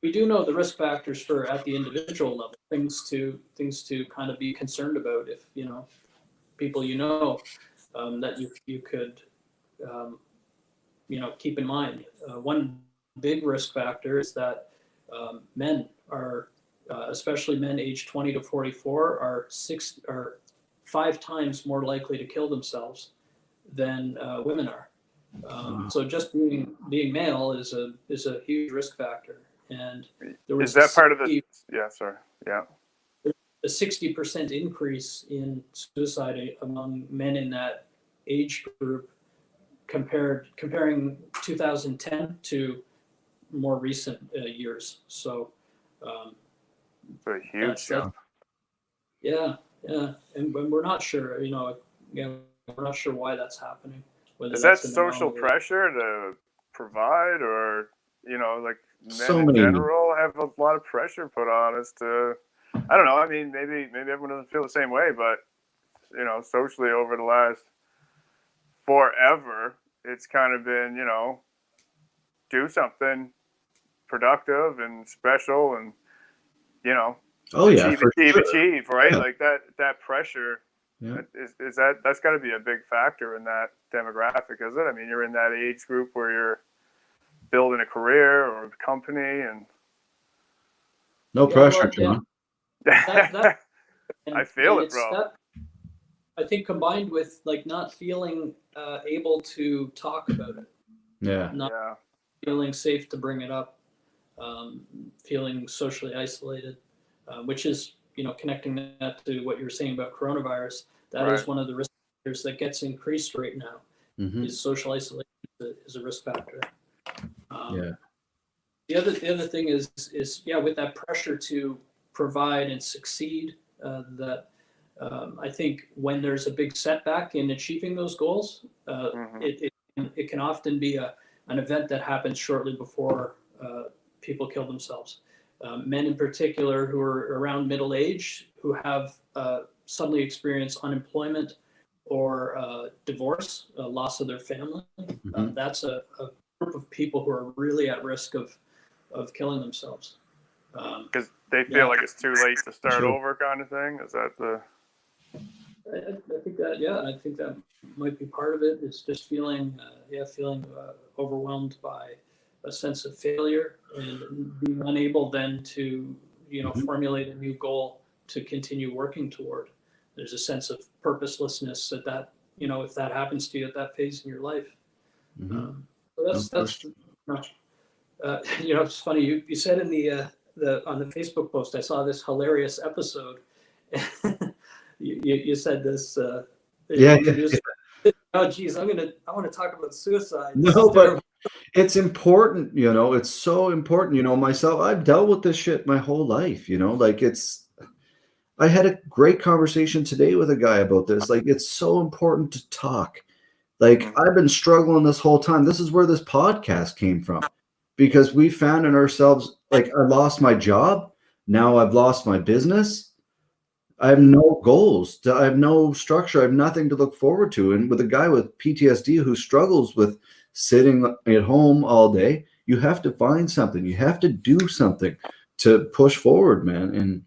[SPEAKER 3] We do know the risk factors for at the individual level, things to kind of be concerned about. If people that you could keep in mind. One big risk factor is that men are, especially men aged 20 to 44, are 5 times more likely to kill themselves than women are. So just being male is a huge risk factor. And there was
[SPEAKER 2] part of the? Yeah, sorry. Yeah.
[SPEAKER 3] A 60% increase in suicide among men in that age group comparing 2010 to more recent years. So
[SPEAKER 2] a huge jump.
[SPEAKER 3] Yeah, and we're not sure. We're not sure why that's happening.
[SPEAKER 2] Is that social pressure to provide, or like men in general have a lot of pressure put on us to? I don't know. I mean, maybe everyone doesn't feel the same way, but socially over the last forever, it's kind of been do something productive and special, and achieve, right? Yeah. Like that pressure. Yeah. That's got to be a big factor in that demographic, is it? I mean, you're in that age group where you're building a career or a company, and
[SPEAKER 1] no pressure, John.
[SPEAKER 2] I feel it, bro.
[SPEAKER 3] I think combined with like not feeling able to talk about it. Not feeling safe to bring it up, feeling socially isolated, which is connecting that to what you were saying about coronavirus. That is one of the risk factors that gets increased right now. Is social isolation is a risk factor. The other thing is with that pressure to provide and succeed, that I think when there's a big setback in achieving those goals, it can often be an event that happens shortly before people kill themselves. Men in particular who are around middle age, who have suddenly experience unemployment or divorce, loss of their family. That's a group of people who are really at risk of killing themselves.
[SPEAKER 2] Because they feel like it's too late to start over, kind of thing. Is that the?
[SPEAKER 3] I think that might be part of it. It's just feeling overwhelmed by a sense of failure and being unable then to formulate a new goal to continue working toward. There's a sense of purposelessness that if that happens to you at that phase in your life. So that's it's funny you said in the on the Facebook post, I saw this hilarious episode. you said this. Oh geez, I want to talk about suicide.
[SPEAKER 1] No, but it's important, it's so important. Myself, I've dealt with this shit my whole life, I had a great conversation today with a guy about this. Like, it's so important to talk. Like, I've been struggling this whole time. This is where this podcast came from, because we found in ourselves, like, I lost my job. Now I've lost my business. I have no goals. I have no structure. I have nothing to look forward to. And with a guy with PTSD who struggles with sitting at home all day, you have to find something. You have to do something to push forward, man. And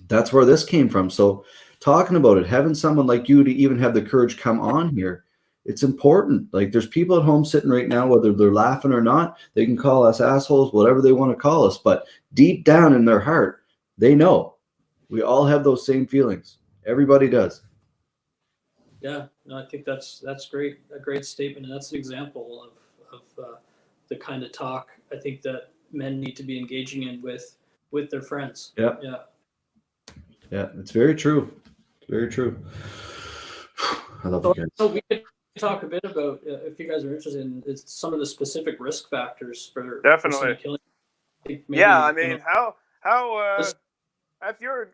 [SPEAKER 1] that's where this came from. So talking about it, having someone like you to even have the courage come on here, it's important. Like, there's people at home sitting right now, whether they're laughing or not, they can call us assholes, whatever they want to call us. But deep down in their heart, they know we all have those same feelings. Everybody does.
[SPEAKER 3] Yeah, no, I think that's great. A great statement. And that's an example of the kind of talk I think that men need to be engaging in with their friends.
[SPEAKER 1] Yeah. Yeah, it's very true. It's very true. I love you guys.
[SPEAKER 3] So we could talk a bit about, if you guys are interested in some of the specific risk factors for
[SPEAKER 2] definitely
[SPEAKER 3] killing.
[SPEAKER 2] I mean, how if you're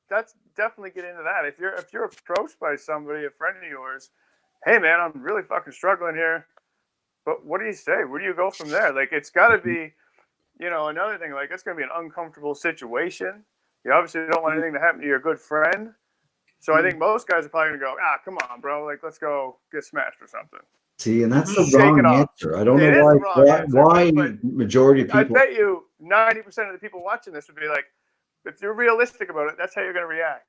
[SPEAKER 2] that's definitely get into that. If you're approached by somebody, a friend of yours, hey man, I'm really fucking struggling here, but what do you say? Where do you go from there? Like, it's got to be, another thing. Like, it's going to be an uncomfortable situation. You obviously don't want anything to happen to your good friend. So I think most guys are probably going to go, come on, bro. Like, let's go get smashed or something.
[SPEAKER 1] See, and that's the wrong answer. I don't know why majority of people.
[SPEAKER 2] I bet you 90% of the people watching this would be like, if you're realistic about it, that's how you're going to react.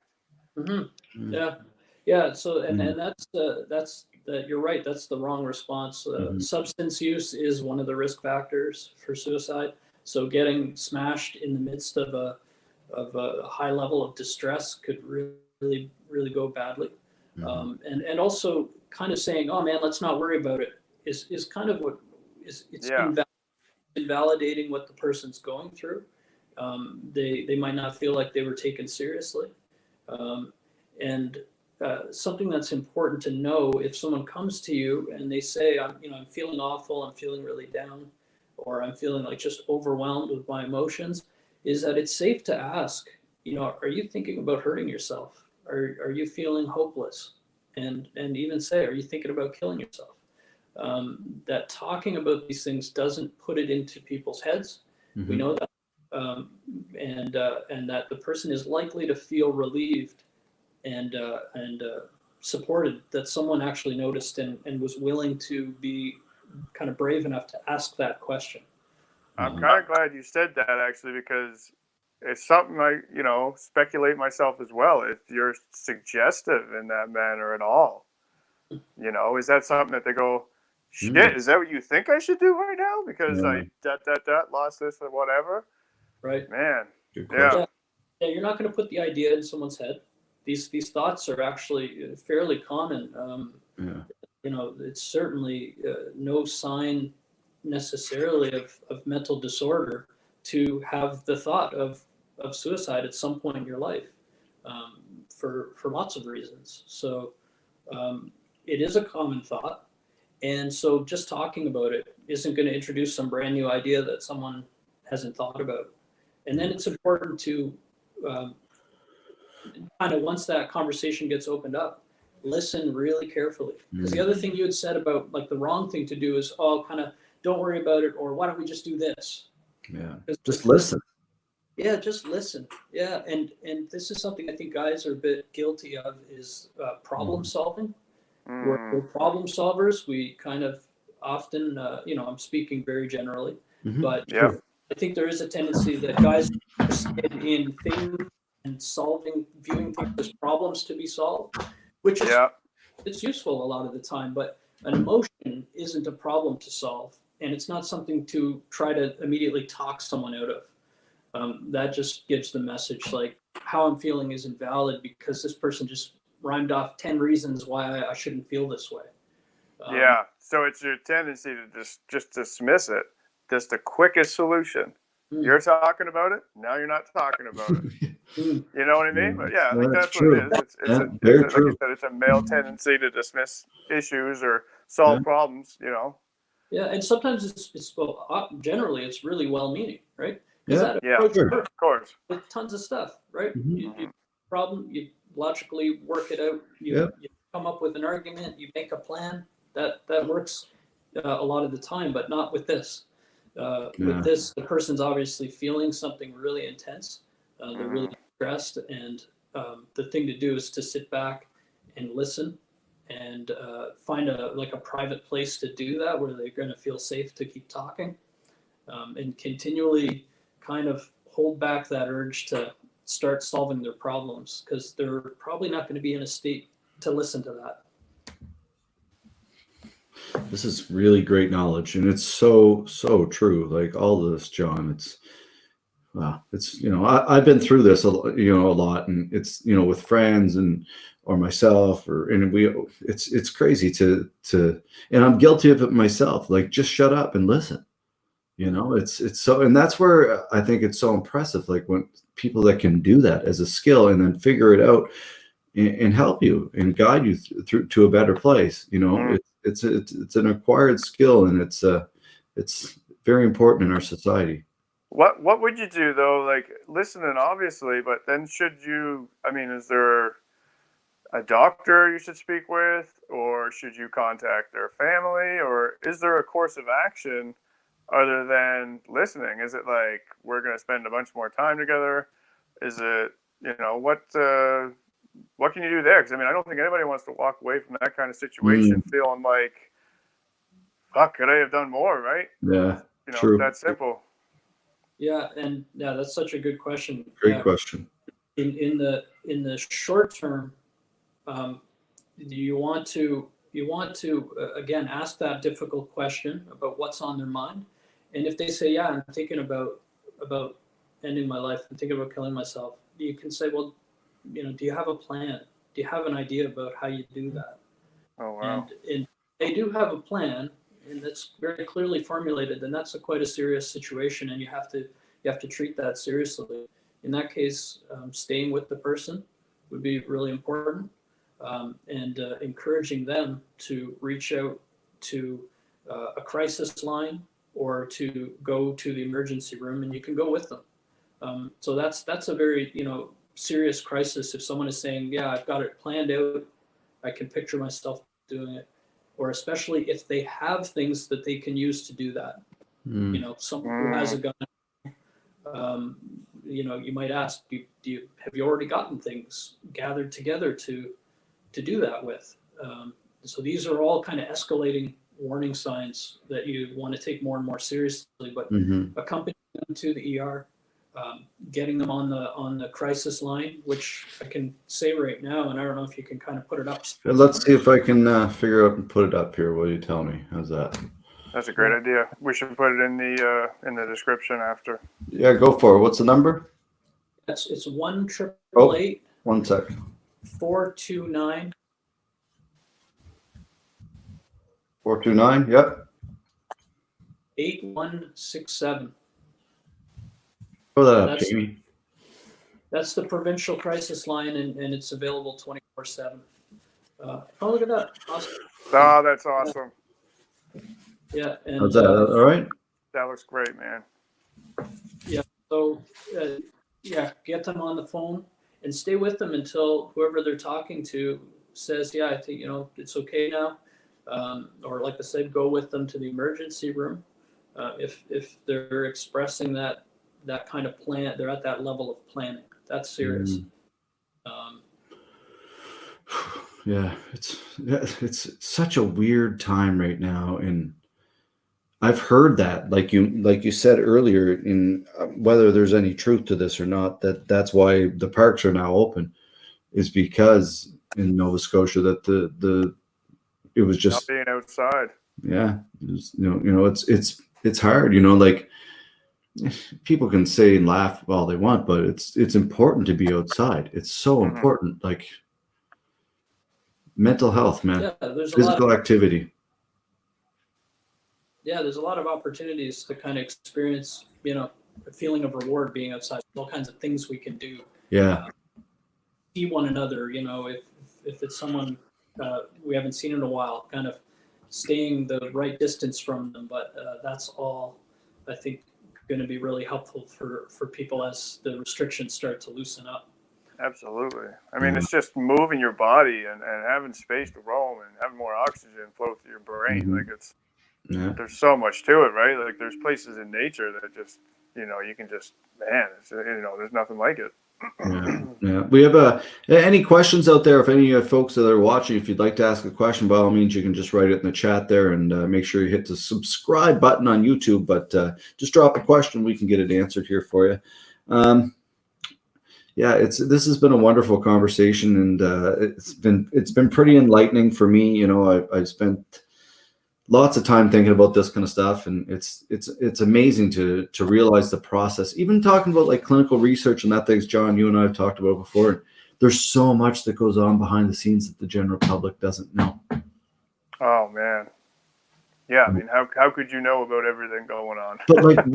[SPEAKER 3] Yeah. So, and that's you're right. That's the wrong response. Substance use is one of the risk factors for suicide. So getting smashed in the midst of a high level of distress could really go badly. And also kind of saying, oh man, let's not worry about it is kind of what it's invalidating what the person's going through. They might not feel like they were taken seriously. And something that's important to know if someone comes to you and they say, I'm feeling awful, I'm feeling really down, or I'm feeling like just overwhelmed with my emotions, is that it's safe to ask, are you thinking about hurting yourself? Are you feeling hopeless? And even say, are you thinking about killing yourself? That talking about these things doesn't put it into people's heads. Mm-hmm. We know that. And that the person is likely to feel relieved and supported that someone actually noticed and was willing to be kind of brave enough to ask that question.
[SPEAKER 2] I'm kind of glad you said that, actually, because it's something I, speculate myself as well. If you're suggestive in that manner at all, is that something that they go, shit, is that what you think I should do right now? Because I lost this or whatever.
[SPEAKER 3] Right.
[SPEAKER 2] Man.
[SPEAKER 3] Yeah, you're not going to put the idea in someone's head. These thoughts are actually fairly common. It's certainly no sign necessarily of mental disorder to have the thought of suicide at some point in your life, for lots of reasons. So it is a common thought. And so just talking about it isn't going to introduce some brand new idea that someone hasn't thought about. And then it's important to kind of, once that conversation gets opened up, listen really carefully. Because the other thing you had said about like the wrong thing to do is, kind of don't worry about it, or why don't we just do this?
[SPEAKER 1] Yeah, just listen.
[SPEAKER 3] Yeah, just listen. Yeah, and this is something I think guys are a bit guilty of, is problem solving. We're problem solvers. We kind of often, I'm speaking very generally, but I think there is a tendency that guys are interested in things and viewing things as problems to be solved, which is it's useful a lot of the time. But an emotion isn't a problem to solve, and it's not something to try to immediately talk someone out of. That just gives the message like, how I'm feeling is invalid because this person just rhymed off 10 reasons why I shouldn't feel this way.
[SPEAKER 2] So it's your tendency to just dismiss it. That's the quickest solution. You're talking about it. Now you're not talking about it. You know what I mean? But I think that's what it is. It's like you said, it's a male tendency to dismiss issues or solve problems.
[SPEAKER 3] Yeah, and sometimes generally it's really well-meaning, right?
[SPEAKER 2] Of course.
[SPEAKER 3] With tons of stuff, right? You problem, you logically work it out. You come up with an argument. You make a plan. That works a lot of the time, but not with this. With this, the person's obviously feeling something really intense. They're really stressed, and the thing to do is to sit back and listen, and find a private place to do that where they're going to feel safe to keep talking, and continually kind of hold back that urge to start solving their problems, because they're probably not going to be in a state to listen to that.
[SPEAKER 1] This is really great knowledge, and it's so true. Like all of this, John, it's I've been through this a lot, and it's with friends or myself, it's crazy to and I'm guilty of it myself. Like, just shut up and listen. It's so, and that's where I think it's so impressive. Like, when people that can do that as a skill and then figure it out and help you and guide you through to a better place. It's an acquired skill, and it's very important in our society.
[SPEAKER 2] What would you do though? Like, listening, obviously, but then is there a doctor you should speak with, or should you contact their family, or is there a course of action other than listening? Is it like, we're going to spend a bunch more time together? Is it, what can you do there? Because I don't think anybody wants to walk away from that kind of situation feeling like, fuck, could I have done more, right?
[SPEAKER 1] Yeah, true.
[SPEAKER 2] That's simple.
[SPEAKER 3] Yeah, and that's such a good question.
[SPEAKER 1] Great question.
[SPEAKER 3] In the short term, you want to again ask that difficult question about what's on their mind, and if they say, "Yeah, I'm thinking about ending my life. I'm thinking about killing myself," you can say, "Well, do you have a plan? Do you have an idea about how you do that?"
[SPEAKER 2] Oh wow!
[SPEAKER 3] And they do have a plan, and that's very clearly formulated, then that's quite a serious situation, and you have to treat that seriously. In that case, staying with the person would be really important. and encouraging them to reach out to a crisis line or to go to the emergency room, and you can go with them. So that's a very, serious crisis. If someone is saying, yeah, I've got it planned out, I can picture myself doing it, or especially if they have things that they can use to do that. Someone who has a gun, you might ask, have you already gotten things gathered together to do that with? So these are all kind of escalating warning signs that you want to take more and more seriously, but accompanying them to the ER, getting them on the crisis line, which I can say right now, and I don't know if you can kind of put it up.
[SPEAKER 1] Let's see if I can figure out and put it up here. Will you tell me? How's that?
[SPEAKER 2] That's a great idea. We should put it in the description after.
[SPEAKER 1] Yeah, go for it. What's the number?
[SPEAKER 3] It's 1-888.
[SPEAKER 1] Oh, 1 sec.
[SPEAKER 3] 429.
[SPEAKER 1] 429. Yep.
[SPEAKER 3] 8167.
[SPEAKER 1] Throw that up, Jamie.
[SPEAKER 3] That's the provincial crisis line, and it's available 24/7. Look at that! Awesome.
[SPEAKER 2] Oh, that's awesome.
[SPEAKER 3] Yeah, and
[SPEAKER 1] how's that? All right.
[SPEAKER 2] That looks great, man.
[SPEAKER 3] Yeah. So, get them on the phone and stay with them until whoever they're talking to says, "Yeah, I think it's okay now," or like I said, go with them to the emergency room. If they're expressing that kind of plan, they're at that level of planning. That's serious.
[SPEAKER 1] Yeah, it's such a weird time right now, and I've heard that, like you said earlier, in whether there's any truth to this or not, that's why the parks are now open, is because in Nova Scotia that it was just
[SPEAKER 2] not being outside.
[SPEAKER 1] Yeah, it's hard, like. People can say and laugh all they want, but it's important to be outside. It's so important, like mental health, man.
[SPEAKER 3] Yeah, there's
[SPEAKER 1] physical activity.
[SPEAKER 3] Yeah, there's a lot of opportunities to kind of experience, a feeling of reward being outside. All kinds of things we can do.
[SPEAKER 1] Yeah.
[SPEAKER 3] See one another, if it's someone we haven't seen in a while, kind of staying the right distance from them. But that's all, I think, going to be really helpful for people as the restrictions start to loosen up.
[SPEAKER 2] Absolutely. I mean, it's just moving your body and having space to roam and having more oxygen flow through your brain. Like there's so much to it, right? Like there's places in nature that just, you can just, there's nothing like it.
[SPEAKER 1] Yeah. We have any questions out there? If any folks that are watching, if you'd like to ask a question, by all means, you can just write it in the chat there, and make sure you hit the subscribe button on YouTube. But just drop a question, we can get it answered here for you. This has been a wonderful conversation, and it's been pretty enlightening for me. I've spent lots of time thinking about this kind of stuff, and it's amazing to realize the process. Even talking about like clinical research and that things, John, you and I have talked about before. There's so much that goes on behind the scenes that the general public doesn't know.
[SPEAKER 2] Oh man, yeah. I mean, how could you know about everything going on?
[SPEAKER 1] But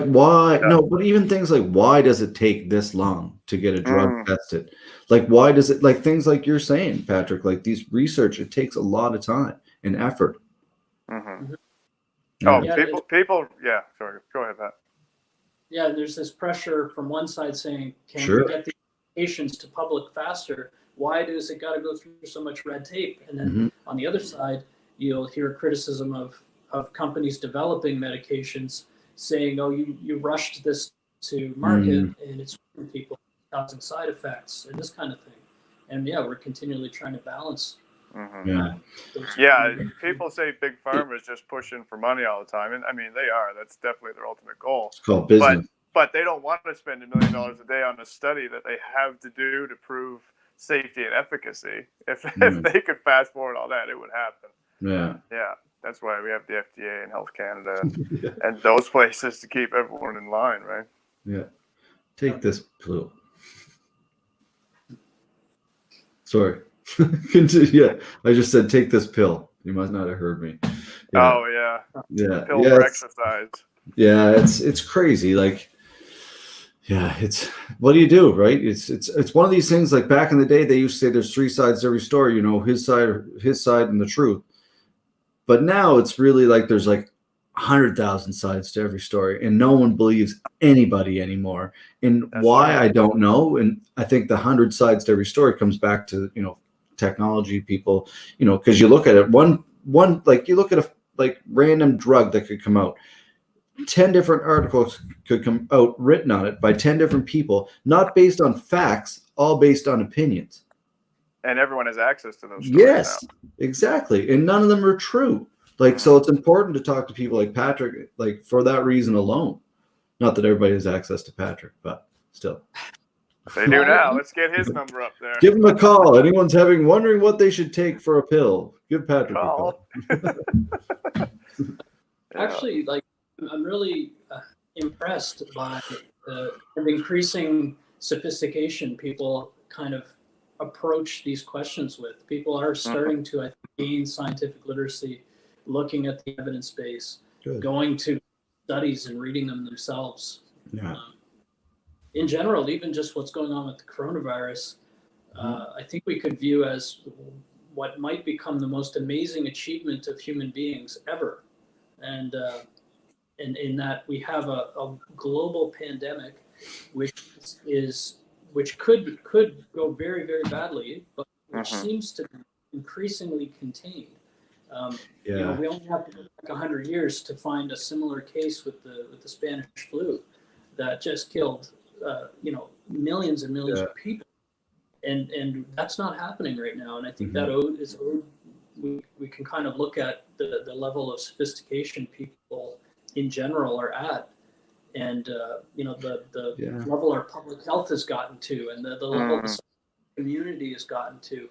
[SPEAKER 1] why? Yeah. No, but even things like, why does it take this long to get a drug tested? Like, why does it, like things like you're saying, Patrick, like these research, it takes a lot of time and effort.
[SPEAKER 2] Oh, people. Yeah, sorry. Go ahead, Pat.
[SPEAKER 3] Yeah, there's this pressure from one side saying, "Can we get the patients to public faster? Why does it got to go through so much red tape?" And then on the other side, you'll hear criticism of companies developing medications saying, "Oh, you rushed this to market, and it's hurting people, causing side effects, and this kind of thing." And we're continually trying to balance.
[SPEAKER 2] People say big pharma is just pushing for money all the time, and I mean they are. That's definitely their ultimate goal.
[SPEAKER 1] It's called business.
[SPEAKER 2] But they don't want to spend $1 million a day on a study that they have to do to prove safety and efficacy. If they could fast forward all that, it would happen. Yeah. That's why we have the FDA and Health Canada and those places to keep everyone in line, right?
[SPEAKER 1] Yeah. Take this pill. Sorry. Yeah, I just said take this pill. You must not have heard me. Yeah.
[SPEAKER 2] Oh yeah.
[SPEAKER 1] Yeah.
[SPEAKER 2] Pill for exercise.
[SPEAKER 1] Yeah, it's crazy. Like, Yeah, what do you do, right? It's one of these things. Like back in the day, they used to say there's three sides to every story. His side, and the truth. But now it's really like there's like 100,000 sides to every story, and no one believes anybody anymore. And
[SPEAKER 2] That's
[SPEAKER 1] why,
[SPEAKER 2] right.
[SPEAKER 1] I don't know. And I think the 100 sides to every story comes back to technology, people. Because you look at it, one like you look at a like random drug that could come out. 10 different articles could come out written on it by 10 different people, not based on facts, all based on opinions.
[SPEAKER 2] And everyone has access to those stories
[SPEAKER 1] Yes,
[SPEAKER 2] now.
[SPEAKER 1] exactly. And none of them are true. Like, so it's important to talk to people like Patrick, like for that reason alone. Not that everybody has access to Patrick, but still.
[SPEAKER 2] They do now. Let's get his number up there.
[SPEAKER 1] Give him a call. Anyone's wondering what they should take for a pill, give Patrick a call.
[SPEAKER 3] Actually, like, I'm really impressed by the increasing sophistication people kind of approach these questions with. People are starting to, I think, gain scientific literacy, looking at the evidence base, going to studies and reading them themselves.
[SPEAKER 1] Yeah.
[SPEAKER 3] In general, even just what's going on with the coronavirus, I think we could view as what might become the most amazing achievement of human beings ever. And in that we have a global pandemic, which could go very, very badly, but which seems to be increasingly contained. We only have to go back 100 years to find a similar case with the Spanish flu that just killed millions and millions of people, and that's not happening right now. And I think that we can kind of look at the level of sophistication people in general are at, and the level our public health has gotten to, and the level the community has gotten to,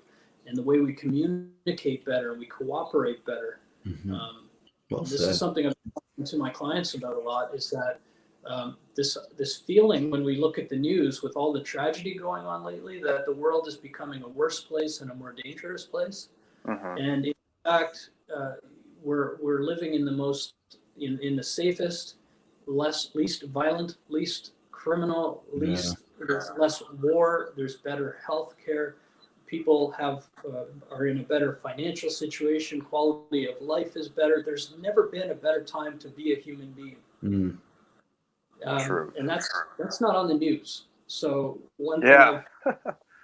[SPEAKER 3] and the way we communicate better and we cooperate better. This is something I've been talking to my clients about a lot, is that this feeling when we look at the news with all the tragedy going on lately, that the world is becoming a worse place and a more dangerous place. And in fact, we're living in the most in the safest, least violent, least criminal, there's less war, there's better health care, people are in a better financial situation, quality of life is better. There's never been a better time to be a human being. And that's not on the news. So one thing I've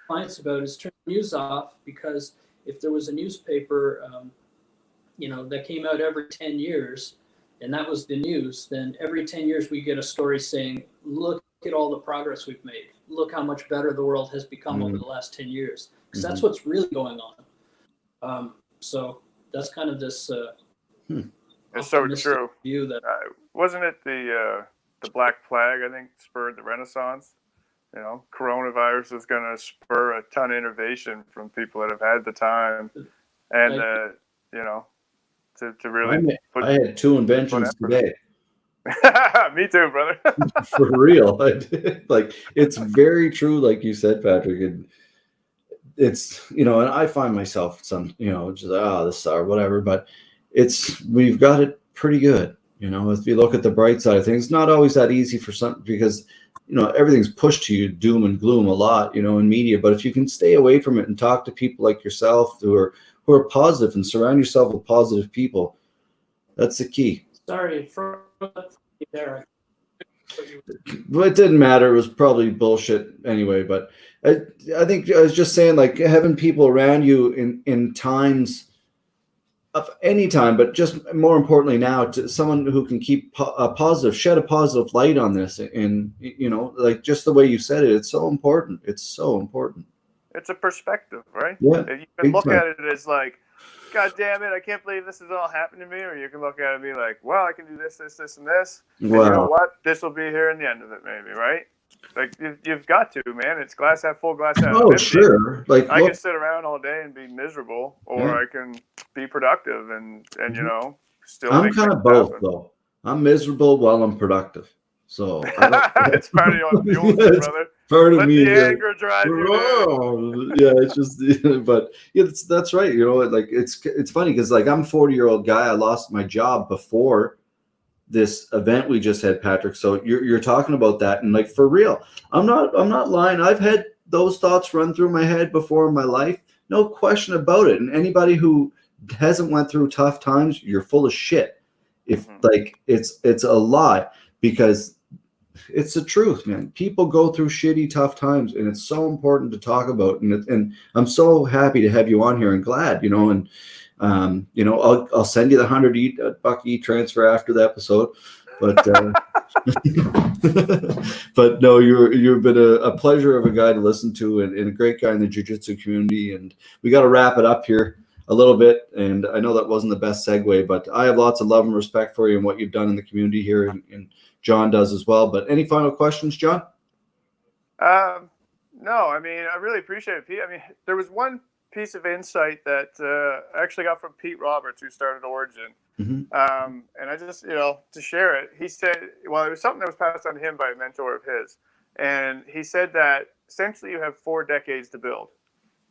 [SPEAKER 3] clients about is turn the news off, because if there was a newspaper that came out every 10 years and that was the news, then every 10 years we get a story saying, look at all the progress we've made. Look how much better the world has become over the last 10 years. Because that's what's really going on. So that's kind of this
[SPEAKER 2] it's so true
[SPEAKER 3] view that
[SPEAKER 2] wasn't it the Black Plague, I think, spurred the Renaissance. Coronavirus is going to spur a ton of innovation from people that have had the time and to really
[SPEAKER 1] I had 2 inventions today.
[SPEAKER 2] Me too, brother.
[SPEAKER 1] For real. Like, it's very true, like you said, Patrick. And it's, and I find myself just this or whatever, but we've got it pretty good. If you look at the bright side of things, it's not always that easy for some, because everything's pushed to you doom and gloom a lot, in media. But if you can stay away from it and talk to people like yourself who are positive and surround yourself with positive people, that's the key.
[SPEAKER 3] Sorry for there.
[SPEAKER 1] Well, it didn't matter. It was probably bullshit anyway. But I think I was just saying, like, having people around you in times of any time, but just more importantly now, to someone who can keep shed a positive light on this. And, like just the way you said it, it's so important. It's so important.
[SPEAKER 2] It's a perspective, right?
[SPEAKER 1] Yeah.
[SPEAKER 2] You can look at it as like, God damn it, I can't believe this is all happening to me. Or you can look at it and be like, well, I can do this, this, this, and this. And you know what? This will be here in the end of it, maybe, right? Like, you've got to, man. It's glass half full, glass half empty.
[SPEAKER 1] Sure. Like,
[SPEAKER 2] I can sit around all day and be miserable, or I can be productive and still.
[SPEAKER 1] I'm kind of both, though. I'm miserable while I'm productive. So
[SPEAKER 2] it's part of the old brother.
[SPEAKER 1] Part of
[SPEAKER 2] Let
[SPEAKER 1] me.
[SPEAKER 2] The anger drive you.
[SPEAKER 1] Yeah, it's just, but that's right. Like it's funny because like I'm a 40-year-old guy. I lost my job before this event we just had, Patrick. So you're talking about that, and like for real, I'm not lying. I've had those thoughts run through my head before in my life, no question about it. And anybody who hasn't went through tough times, you're full of shit. If like it's a lie, because it's the truth, man. People go through shitty, tough times, and it's so important to talk about. And I'm so happy to have you on here, and glad, and I'll send you the $100 e-transfer after the episode, but but no, you've been a pleasure of a guy to listen to, and a great guy in the jiu-jitsu community. And we got to wrap it up here a little bit. And I know that wasn't the best segue, but I have lots of love and respect for you and what you've done in the community here, and John does as well. But any final questions, John?
[SPEAKER 2] No, I mean, I really appreciate it, Pete. I mean, there was one piece of insight that I actually got from Pete Roberts, who started Origin. Mm-hmm. And I just, to share it, he said, well, it was something that was passed on to him by a mentor of his. And he said that essentially you have 4 decades to build: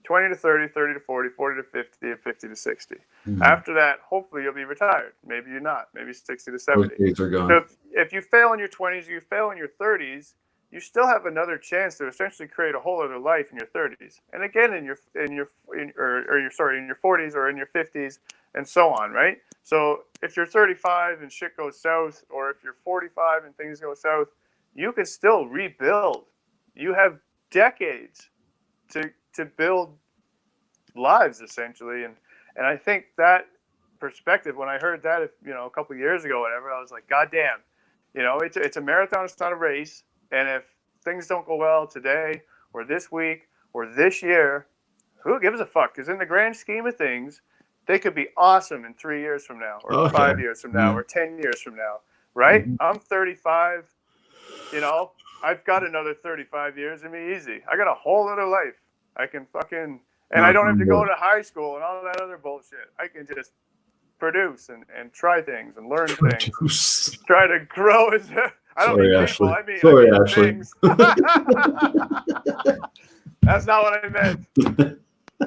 [SPEAKER 2] 20 to 30, 30 to 40, 40 to 50, and 50 to 60. Mm-hmm. After that, hopefully you'll be retired. Maybe you're not. Maybe 60 to 70.
[SPEAKER 1] Those days are gone.
[SPEAKER 2] So if you fail in your 20s, you fail in your 30s, you still have another chance to essentially create a whole other life in your 30s, and again in your 40s or in your 50s, and so on, right? So if you're 35 and shit goes south, or if you're 45 and things go south, you can still rebuild. You have decades to build lives, essentially, and I think that perspective, when I heard that, a couple of years ago, whatever, I was like, God damn, it's a marathon, it's not a race. And if things don't go well today or this week or this year, who gives a fuck? Because in the grand scheme of things, they could be awesome in 3 years from now, or 5 years from now, or 10 years from now, right? Mm-hmm. I'm 35, I've got another 35 years in me easy. I got a whole other life. I can fucking, and I don't have to go to high school and all that other bullshit. I can just produce and try things and learn things. Try to grow as I don't mean people. I mean
[SPEAKER 1] Ashley.
[SPEAKER 2] Things. That's not what I meant.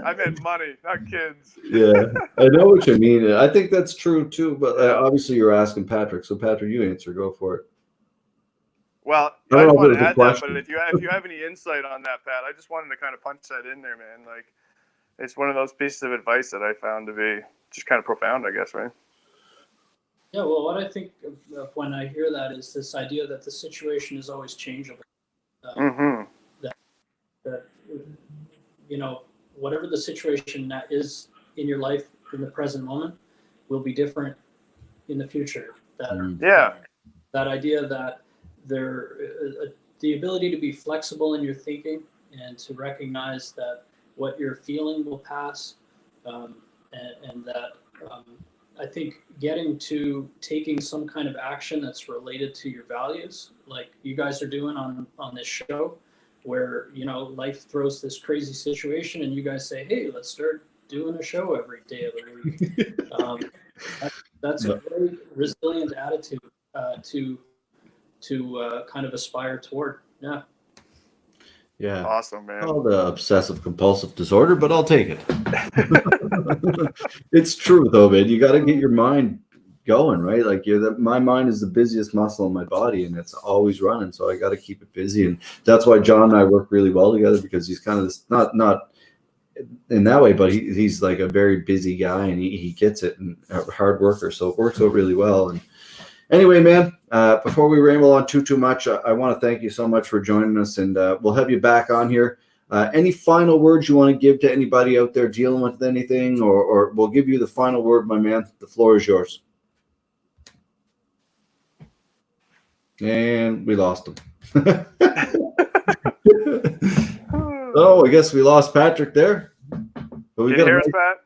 [SPEAKER 2] I meant money, not kids.
[SPEAKER 1] Yeah, I know what you mean. I think that's true too. But obviously, you're asking Patrick. So Patrick, you answer. Go for it.
[SPEAKER 2] Well, I just want to add that. But if you have any insight on that, Pat, I just wanted to kind of punch that in there, man. Like, it's one of those pieces of advice that I found to be just kind of profound, I guess, right?
[SPEAKER 3] Yeah, well, what I think of when I hear that is this idea that the situation is always changeable. That whatever the situation that is in your life in the present moment will be different in the future. That idea that the ability to be flexible in your thinking and to recognize that what you're feeling will pass, and that I think getting to taking some kind of action that's related to your values, like you guys are doing on this show, where life throws this crazy situation and you guys say, hey, let's start doing a show every day of the week. That's a very resilient attitude to kind of aspire toward.
[SPEAKER 1] Yeah.
[SPEAKER 2] Awesome, man.
[SPEAKER 1] Called obsessive compulsive disorder, but I'll take it. It's true though, man. You got to get your mind going, right? Like my mind is the busiest muscle in my body, and it's always running. So I got to keep it busy, and that's why John and I work really well together, because he's kind of this, not in that way, but he's like a very busy guy, and he gets it, and a hard worker. So it works out really well. And anyway, man, before we ramble on too much, I want to thank you so much for joining us, and we'll have you back on here. Any final words you want to give to anybody out there dealing with anything, or we'll give you the final word, my man. The floor is yours. And we lost him. Oh, I guess we lost Patrick there. But
[SPEAKER 2] Did you hear us, Pat?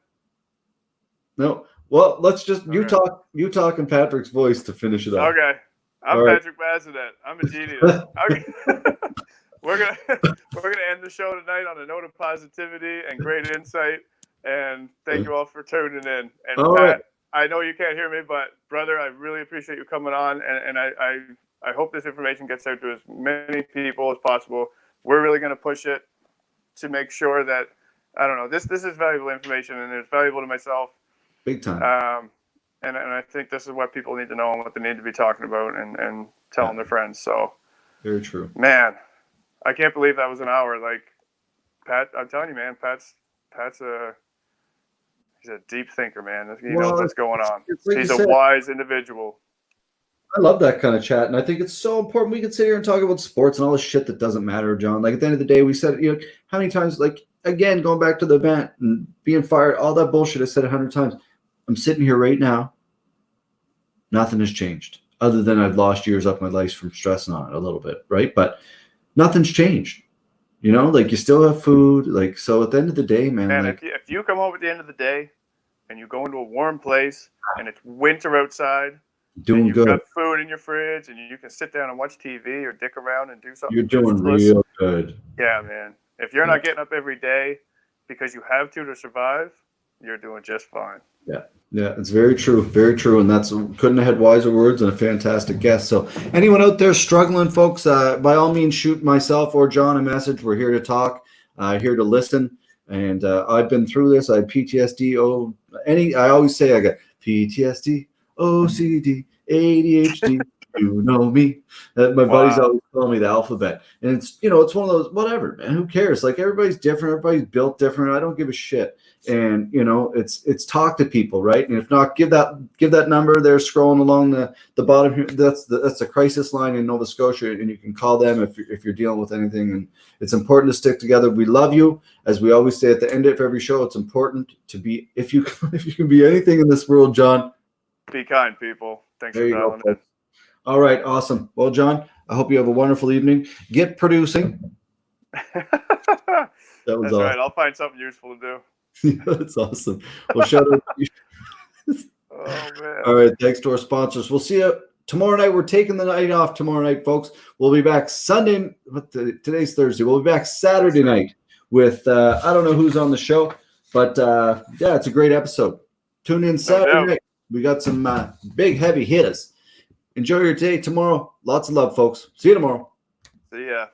[SPEAKER 1] No. Well, let's just you talk in Patrick's voice to finish it up.
[SPEAKER 2] Okay. I'm Patrick Bazinet. I'm a genius. Okay. We're gonna end the show tonight on a note of positivity and great insight. And thank you all for tuning in. And
[SPEAKER 1] all
[SPEAKER 2] Pat,
[SPEAKER 1] right.
[SPEAKER 2] I know you can't hear me, but brother, I really appreciate you coming on, and I hope this information gets out to as many people as possible. We're really gonna push it to make sure that this is valuable information, and it's valuable to myself.
[SPEAKER 1] Big time.
[SPEAKER 2] And I think this is what people need to know and what they need to be talking about and telling their friends. So
[SPEAKER 1] very true,
[SPEAKER 2] man. I can't believe that was an hour. Like Pat, I'm telling you, man, Pat's he's a deep thinker, man. He knows what's going on.
[SPEAKER 1] Like
[SPEAKER 2] he's a wise individual.
[SPEAKER 1] I love that kind of chat, and I think it's so important. We can sit here and talk about sports and all the shit that doesn't matter, John. Like at the end of the day, we said, how many times, like again, going back to the event and being fired, all that bullshit I said 100 times. I'm sitting here right now. Nothing has changed other than I've lost years off my life from stressing on it a little bit, right? But nothing's changed. Like you still have food. Like, so at the end of the day, man.
[SPEAKER 2] And
[SPEAKER 1] like,
[SPEAKER 2] if you come home at the end of the day and you go into a warm place and it's winter outside,
[SPEAKER 1] doing
[SPEAKER 2] you've
[SPEAKER 1] good.
[SPEAKER 2] got food in your fridge and you can sit down and watch TV or dick around and do something.
[SPEAKER 1] You're doing real good.
[SPEAKER 2] Yeah, man. If you're not getting up every day because you have to survive, you're doing just fine.
[SPEAKER 1] Yeah, it's very true. Very true. And couldn't have had wiser words and a fantastic guest. So anyone out there struggling, folks, by all means, shoot myself or John a message. We're here to talk, here to listen. And I've been through this. I had PTSD. I always say I got PTSD, OCD, ADHD. You know me. My buddies always call me the alphabet. And it's, it's one of those, whatever, man, who cares? Like everybody's different. Everybody's built different. I don't give a shit. And, it's talk to people, right? And if not, give that number there scrolling along the bottom here. That's the crisis line in Nova Scotia. And you can call them if you're dealing with anything. And it's important to stick together. We love you. As we always say at the end of every show, it's important to be, if you can be anything in this world, John.
[SPEAKER 2] Be kind, people. Thanks for dialing in.
[SPEAKER 1] All right, awesome. Well, John, I hope you have a wonderful evening. Get producing. That was
[SPEAKER 2] That's
[SPEAKER 1] awesome.
[SPEAKER 2] right. I'll find something useful to do.
[SPEAKER 1] That's awesome. Well, shout out.
[SPEAKER 2] Oh, man.
[SPEAKER 1] All right, thanks to our sponsors. We'll see you tomorrow night. We're taking the night off tomorrow night, folks. We'll be back Sunday. Today's Thursday. We'll be back Saturday night with, I don't know who's on the show, but yeah, it's a great episode. Tune in Saturday night. We got some big, heavy hitters. Enjoy your day tomorrow. Lots of love, folks. See you tomorrow.
[SPEAKER 2] See ya.